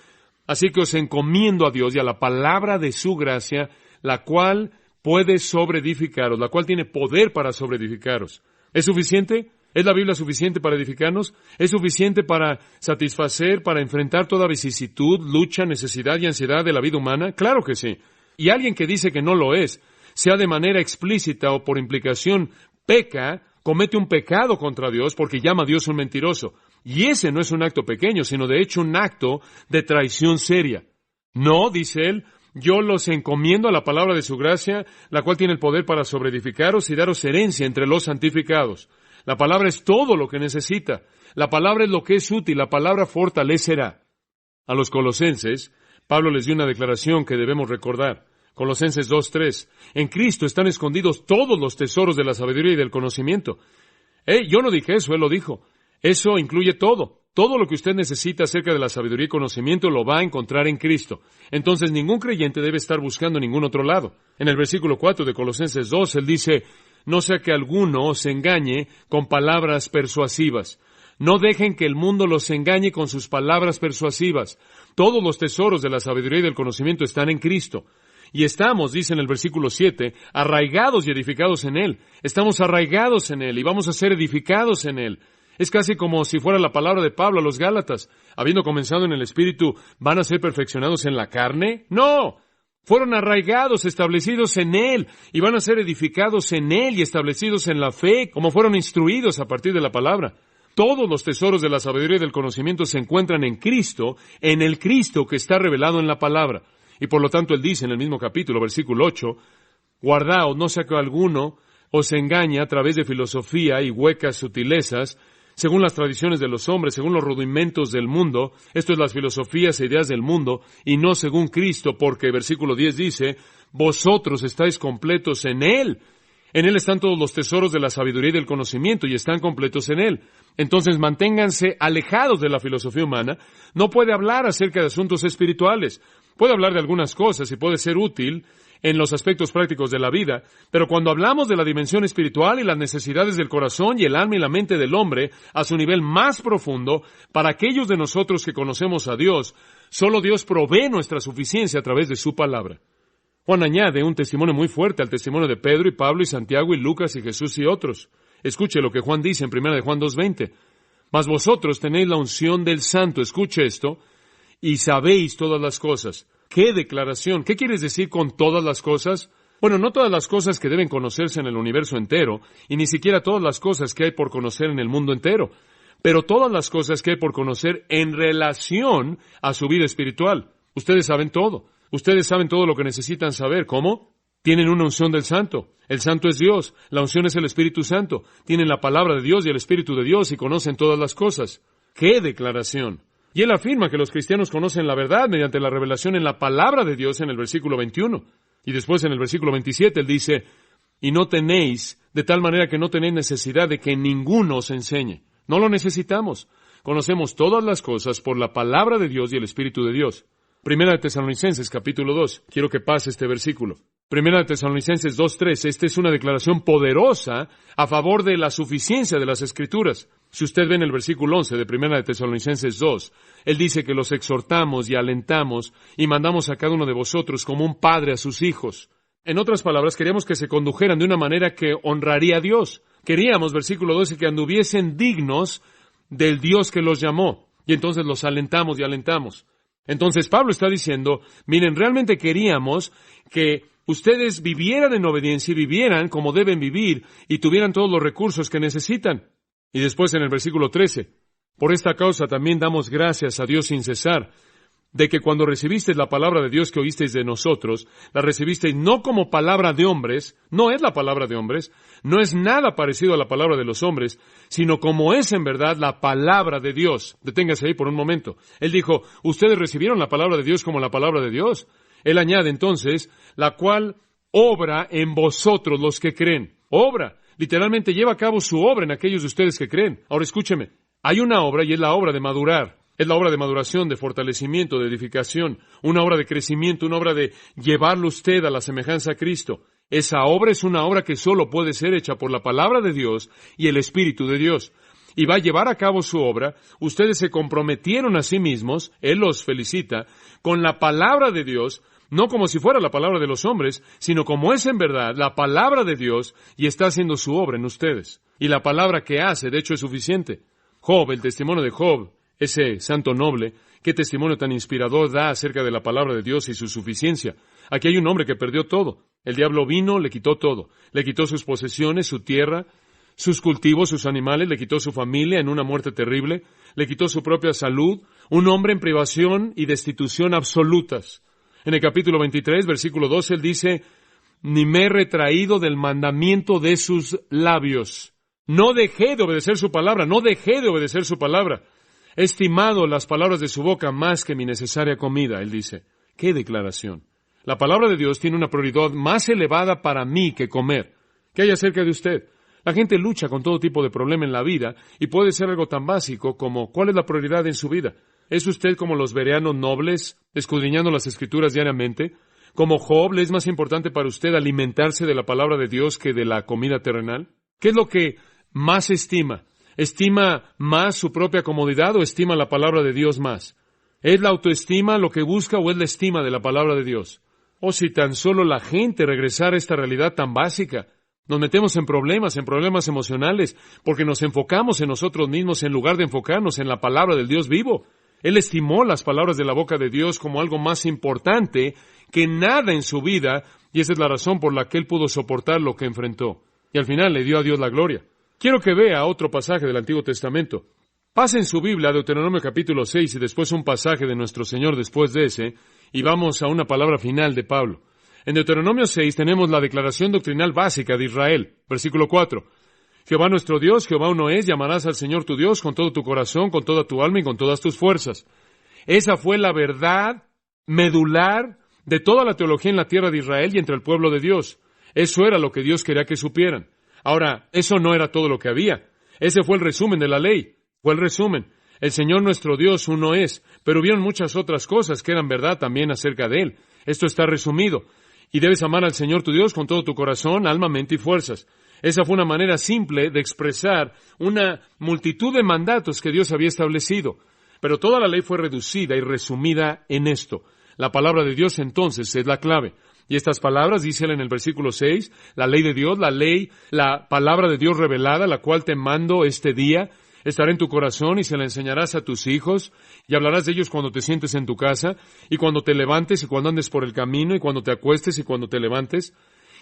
así que os encomiendo a Dios y a la palabra de su gracia, la cual puede sobreedificaros, la cual tiene poder para sobreedificaros. ¿Es suficiente? ¿Es la Biblia suficiente para edificarnos? ¿Es suficiente para satisfacer, para enfrentar toda vicisitud, lucha, necesidad y ansiedad de la vida humana? Claro que sí. Y alguien que dice que no lo es, sea de manera explícita o por implicación, peca, comete un pecado contra Dios porque llama a Dios un mentiroso. Y ese no es un acto pequeño, sino de hecho un acto de traición seria. No, dice él, yo los encomiendo a la palabra de su gracia, la cual tiene el poder para sobreedificaros y daros herencia entre los santificados. La palabra es todo lo que necesita. La palabra es lo que es útil. La palabra fortalecerá. A los colosenses, Pablo les dio una declaración que debemos recordar. Colosenses 2:3. En Cristo están escondidos todos los tesoros de la sabiduría y del conocimiento. Yo no dije eso, Él lo dijo. Eso incluye todo. Todo lo que usted necesita acerca de la sabiduría y conocimiento lo va a encontrar en Cristo. Entonces ningún creyente debe estar buscando en ningún otro lado. En el versículo 4 de Colosenses 2, Él dice, no sea que alguno os engañe con palabras persuasivas. No dejen que el mundo los engañe con sus palabras persuasivas. Todos los tesoros de la sabiduría y del conocimiento están en Cristo. Y estamos, dice en el versículo 7, arraigados y edificados en Él. Estamos arraigados en Él y vamos a ser edificados en Él. Es casi como si fuera la palabra de Pablo a los Gálatas. Habiendo comenzado en el Espíritu, ¿van a ser perfeccionados en la carne? ¡No! Fueron arraigados, establecidos en Él, y van a ser edificados en Él y establecidos en la fe, como fueron instruidos a partir de la palabra. Todos los tesoros de la sabiduría y del conocimiento se encuentran en Cristo, en el Cristo que está revelado en la palabra. Y por lo tanto Él dice en el mismo capítulo, versículo 8, guardaos, no sea que alguno os engañe a través de filosofía y huecas sutilezas, según las tradiciones de los hombres, según los rudimentos del mundo, esto es las filosofías e ideas del mundo, y no según Cristo, porque versículo 10 dice, vosotros estáis completos en Él. En Él están todos los tesoros de la sabiduría y del conocimiento, y están completos en Él. Entonces manténganse alejados de la filosofía humana. No puede hablar acerca de asuntos espirituales. Puede hablar de algunas cosas y puede ser útil en los aspectos prácticos de la vida, pero cuando hablamos de la dimensión espiritual y las necesidades del corazón y el alma y la mente del hombre a su nivel más profundo, para aquellos de nosotros que conocemos a Dios, solo Dios provee nuestra suficiencia a través de su palabra. Juan añade un testimonio muy fuerte al testimonio de Pedro y Pablo y Santiago y Lucas y Jesús y otros. Escuche lo que Juan dice en 1 Juan 2:20. Mas vosotros tenéis la unción del Santo, escuche esto, y sabéis todas las cosas. ¿Qué declaración? ¿Qué quieres decir con todas las cosas? Bueno, no todas las cosas que deben conocerse en el universo entero, y ni siquiera todas las cosas que hay por conocer en el mundo entero, pero todas las cosas que hay por conocer en relación a su vida espiritual. Ustedes saben todo. Ustedes saben todo lo que necesitan saber. ¿Cómo? Tienen una unción del Santo. El Santo es Dios. La unción es el Espíritu Santo. Tienen la palabra de Dios y el Espíritu de Dios y conocen todas las cosas. ¡Qué declaración! Y él afirma que los cristianos conocen la verdad mediante la revelación en la palabra de Dios en el versículo 21. Y después en el versículo 27 él dice, y no tenéis, de tal manera que no tenéis necesidad de que ninguno os enseñe. No lo necesitamos. Conocemos todas las cosas por la palabra de Dios y el Espíritu de Dios. Primera de Tesalonicenses, capítulo 2. Quiero que pase este versículo. Primera de Tesalonicenses 2:3. Esta es una declaración poderosa a favor de la suficiencia de las Escrituras. Si usted ve en el versículo 11 de Primera de Tesalonicenses 2, él dice que los exhortamos y alentamos y mandamos a cada uno de vosotros como un padre a sus hijos. En otras palabras, queríamos que se condujeran de una manera que honraría a Dios. Queríamos, versículo 12, que anduviesen dignos del Dios que los llamó. Y entonces los alentamos y alentamos. Entonces Pablo está diciendo, miren, realmente queríamos que ustedes vivieran en obediencia y vivieran como deben vivir y tuvieran todos los recursos que necesitan. Y después en el versículo 13, por esta causa también damos gracias a Dios sin cesar, de que cuando recibisteis la palabra de Dios que oísteis de nosotros, la recibisteis no como palabra de hombres, no es la palabra de hombres, no es nada parecido a la palabra de los hombres, sino como es en verdad la palabra de Dios. Deténgase ahí por un momento. Él dijo, ustedes recibieron la palabra de Dios como la palabra de Dios. Él añade entonces, la cual obra en vosotros los que creen. Obra. Literalmente lleva a cabo su obra en aquellos de ustedes que creen. Ahora escúcheme. Hay una obra y es la obra de madurar. Es la obra de maduración, de fortalecimiento, de edificación, una obra de crecimiento, una obra de llevarlo usted a la semejanza a Cristo. Esa obra es una obra que solo puede ser hecha por la palabra de Dios y el Espíritu de Dios. Y va a llevar a cabo su obra. Ustedes se comprometieron a sí mismos, Él los felicita, con la palabra de Dios, no como si fuera la palabra de los hombres, sino como es en verdad la palabra de Dios y está haciendo su obra en ustedes. Y la palabra que hace, de hecho, es suficiente. Job, el testimonio de Job, ese santo noble, qué testimonio tan inspirador da acerca de la palabra de Dios y su suficiencia. Aquí hay un hombre que perdió todo. El diablo vino, le quitó todo. Le quitó sus posesiones, su tierra, sus cultivos, sus animales, le quitó su familia en una muerte terrible, le quitó su propia salud, un hombre en privación y destitución absolutas. En el capítulo 23, versículo 12, él dice, ni me he retraído del mandamiento de sus labios. No dejé de obedecer su palabra, no dejé de obedecer su palabra. He estimado las palabras de su boca más que mi necesaria comida, él dice. ¡Qué declaración! La palabra de Dios tiene una prioridad más elevada para mí que comer. ¿Qué hay acerca de usted? La gente lucha con todo tipo de problema en la vida y puede ser algo tan básico como ¿cuál es la prioridad en su vida? ¿Es usted como los bereanos nobles, escudriñando las Escrituras diariamente? Como Job, ¿le es más importante para usted alimentarse de la palabra de Dios que de la comida terrenal? ¿Qué es lo que más estima? ¿Estima más su propia comodidad o estima la palabra de Dios más? ¿Es la autoestima lo que busca o es la estima de la palabra de Dios? Oh, si tan solo la gente regresara a esta realidad tan básica. Nos metemos en problemas emocionales, porque nos enfocamos en nosotros mismos en lugar de enfocarnos en la palabra del Dios vivo. Él estimó las palabras de la boca de Dios como algo más importante que nada en su vida, y esa es la razón por la que él pudo soportar lo que enfrentó. Y al final le dio a Dios la gloria. Quiero que vea otro pasaje del Antiguo Testamento. Pase en su Biblia Deuteronomio capítulo 6 y después un pasaje de nuestro Señor después de ese, y vamos a una palabra final de Pablo. En Deuteronomio 6 tenemos la declaración doctrinal básica de Israel. Versículo 4. Jehová nuestro Dios, Jehová uno es, llamarás al Señor tu Dios con todo tu corazón, con toda tu alma y con todas tus fuerzas. Esa fue la verdad medular de toda la teología en la tierra de Israel y entre el pueblo de Dios. Eso era lo que Dios quería que supieran. Ahora, eso no era todo lo que había. Ese fue el resumen de la ley. Fue el resumen. El Señor nuestro Dios uno es, pero hubieron muchas otras cosas que eran verdad también acerca de Él. Esto está resumido. Y debes amar al Señor tu Dios con todo tu corazón, alma, mente y fuerzas. Esa fue una manera simple de expresar una multitud de mandatos que Dios había establecido. Pero toda la ley fue reducida y resumida en esto. La palabra de Dios entonces es la clave. Y estas palabras, dice él en el versículo 6, la ley de Dios, la palabra de Dios revelada, la cual te mando este día, estará en tu corazón y se la enseñarás a tus hijos, y hablarás de ellos cuando te sientes en tu casa, y cuando te levantes, y cuando andes por el camino, y cuando te acuestes, y cuando te levantes,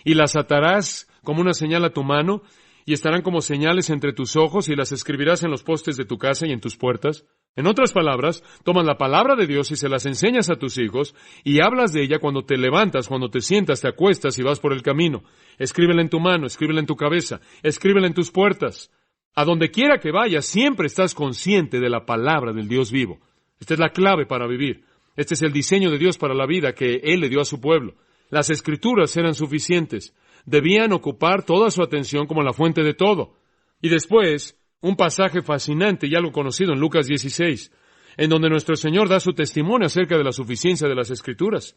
y las atarás como una señal a tu mano, y estarán como señales entre tus ojos, y las escribirás en los postes de tu casa y en tus puertas. En otras palabras, tomas la palabra de Dios y se las enseñas a tus hijos, y hablas de ella cuando te levantas, cuando te sientas, te acuestas y vas por el camino. Escríbela en tu mano, escríbela en tu cabeza, escríbela en tus puertas. A donde quiera que vayas, siempre estás consciente de la palabra del Dios vivo. Esta es la clave para vivir. Este es el diseño de Dios para la vida que Él le dio a su pueblo. Las Escrituras eran suficientes. Debían ocupar toda su atención como la fuente de todo. Y después, un pasaje fascinante y algo conocido en Lucas 16, en donde nuestro Señor da su testimonio acerca de la suficiencia de las Escrituras.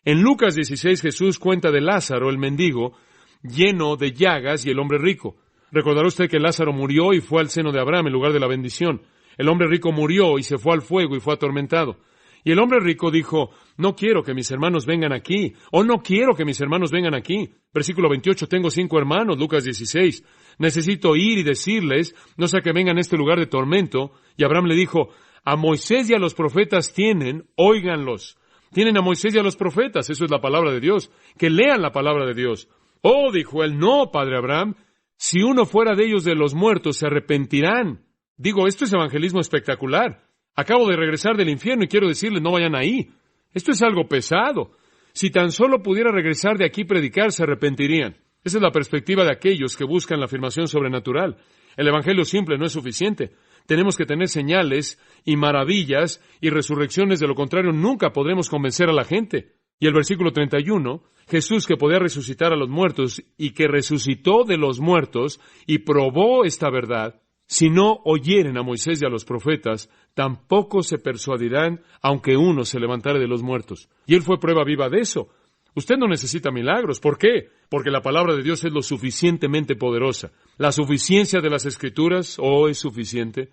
En Lucas 16 Jesús cuenta de Lázaro, el mendigo, lleno de llagas, y el hombre rico. Recordará usted que Lázaro murió y fue al seno de Abraham en lugar de la bendición. El hombre rico murió y se fue al fuego y fue atormentado. Y el hombre rico dijo, no quiero que mis hermanos vengan aquí, o no quiero que mis hermanos vengan aquí. Versículo 28, tengo 5 hermanos, Lucas 16. Necesito ir y decirles, no sea que vengan a este lugar de tormento. Y Abraham le dijo, a Moisés y a los profetas tienen, óiganlos. Tienen a Moisés y a los profetas, eso es la palabra de Dios. Que lean la palabra de Dios. Oh, dijo él, no, padre Abraham. Si uno fuera de ellos de los muertos, se arrepentirán. Digo, esto es evangelismo espectacular. Acabo de regresar del infierno y quiero decirles, no vayan ahí. Esto es algo pesado. Si tan solo pudiera regresar de aquí y predicar, se arrepentirían. Esa es la perspectiva de aquellos que buscan la afirmación sobrenatural. El evangelio simple no es suficiente. Tenemos que tener señales y maravillas y resurrecciones, de lo contrario nunca podremos convencer a la gente. Y el versículo 31, Jesús, que podía resucitar a los muertos y que resucitó de los muertos y probó esta verdad, si no oyeren a Moisés y a los profetas, tampoco se persuadirán aunque uno se levantare de los muertos. Y él fue prueba viva de eso. Usted no necesita milagros. ¿Por qué? Porque la palabra de Dios es lo suficientemente poderosa. La suficiencia de las Escrituras, es suficiente.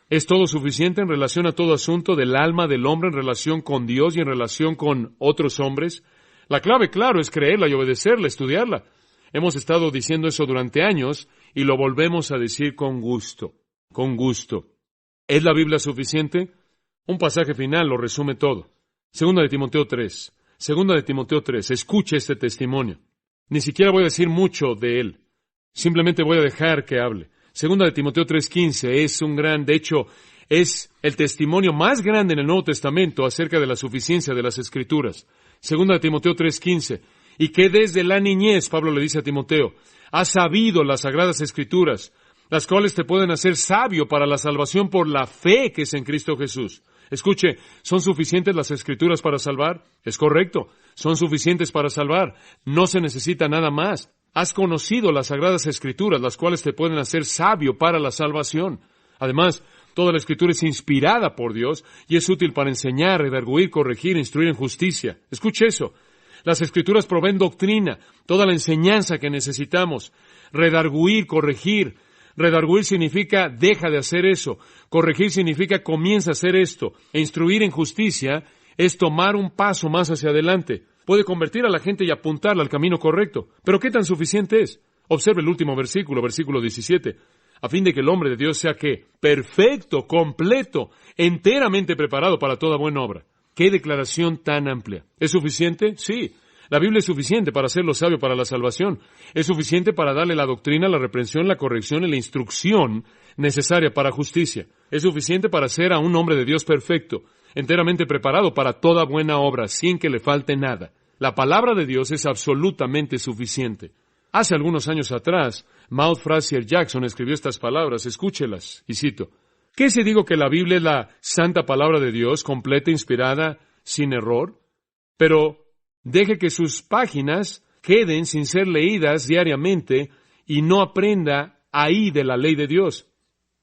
Es todo suficiente en relación a todo asunto del alma del hombre, en relación con Dios y en relación con otros hombres. La clave, claro, es creerla y obedecerla, estudiarla. Hemos estado diciendo eso durante años y lo volvemos a decir con gusto, con gusto. ¿Es la Biblia suficiente? Un pasaje final lo resume todo. Segunda de Timoteo 3. Segunda de Timoteo 3. Escuche este testimonio. Ni siquiera voy a decir mucho de él. Simplemente voy a dejar que hable. Segunda de Timoteo 3:15 es de hecho, es el testimonio más grande en el Nuevo Testamento acerca de la suficiencia de las Escrituras. Segunda de Timoteo 3:15. Y que desde la niñez, Pablo le dice a Timoteo, has sabido las Sagradas Escrituras, las cuales te pueden hacer sabio para la salvación por la fe que es en Cristo Jesús. Escuche, ¿son suficientes las Escrituras para salvar? Es correcto, son suficientes para salvar. No se necesita nada más. Has conocido las Sagradas Escrituras, las cuales te pueden hacer sabio para la salvación. Además, toda la Escritura es inspirada por Dios y es útil para enseñar, redarguir, corregir, instruir en justicia. Escuche eso. Las Escrituras proveen doctrina, toda la enseñanza que necesitamos. Redarguir, corregir. Redarguir significa deja de hacer eso. Corregir significa comienza a hacer esto. E instruir en justicia es tomar un paso más hacia adelante. Puede convertir a la gente y apuntarla al camino correcto. Pero ¿qué tan suficiente es? Observe el último versículo, versículo 17. A fin de que el hombre de Dios sea ¿qué? Perfecto, completo, enteramente preparado para toda buena obra. ¡Qué declaración tan amplia! ¿Es suficiente? Sí. La Biblia es suficiente para hacerlo sabio para la salvación. Es suficiente para darle la doctrina, la reprensión, la corrección y la instrucción necesaria para justicia. Es suficiente para hacer a un hombre de Dios perfecto, enteramente preparado para toda buena obra, sin que le falte nada. La palabra de Dios es absolutamente suficiente. Hace algunos años atrás, Maud Fraser Jackson escribió estas palabras, escúchelas, y cito: ¿Qué si digo que la Biblia es la santa palabra de Dios, completa, inspirada, sin error? Pero deje que sus páginas queden sin ser leídas diariamente y no aprenda ahí de la ley de Dios.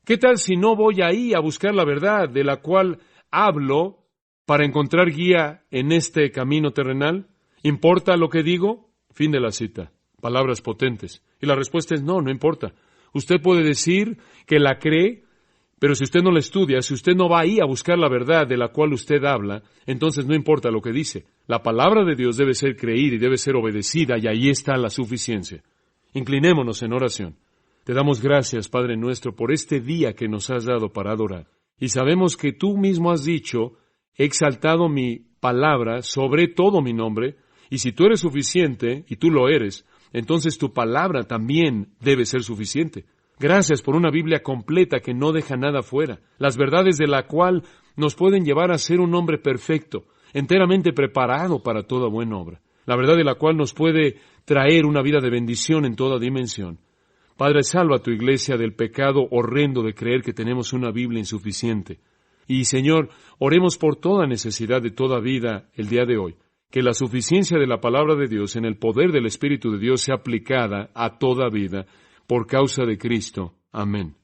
¿Qué tal si no voy ahí a buscar la verdad de la cual hablo para encontrar guía en este camino terrenal? ¿Importa lo que digo? Fin de la cita. Palabras potentes. Y la respuesta es no importa. Usted puede decir que la cree, pero si usted no la estudia, si usted no va ahí a buscar la verdad de la cual usted habla, entonces no importa lo que dice. La palabra de Dios debe ser creída y debe ser obedecida, y ahí está la suficiencia. Inclinémonos en oración. Te damos gracias, Padre nuestro, por este día que nos has dado para adorar. Y sabemos que tú mismo has dicho, he exaltado mi palabra sobre todo mi nombre, y si tú eres suficiente, y tú lo eres, entonces tu palabra también debe ser suficiente. Gracias por una Biblia completa que no deja nada fuera, las verdades de la cual nos pueden llevar a ser un hombre perfecto, enteramente preparado para toda buena obra, la verdad de la cual nos puede traer una vida de bendición en toda dimensión. Padre, salva a tu iglesia del pecado horrendo de creer que tenemos una Biblia insuficiente. Y, Señor, oremos por toda necesidad de toda vida el día de hoy, que la suficiencia de la palabra de Dios en el poder del Espíritu de Dios sea aplicada a toda vida, por causa de Cristo. Amén.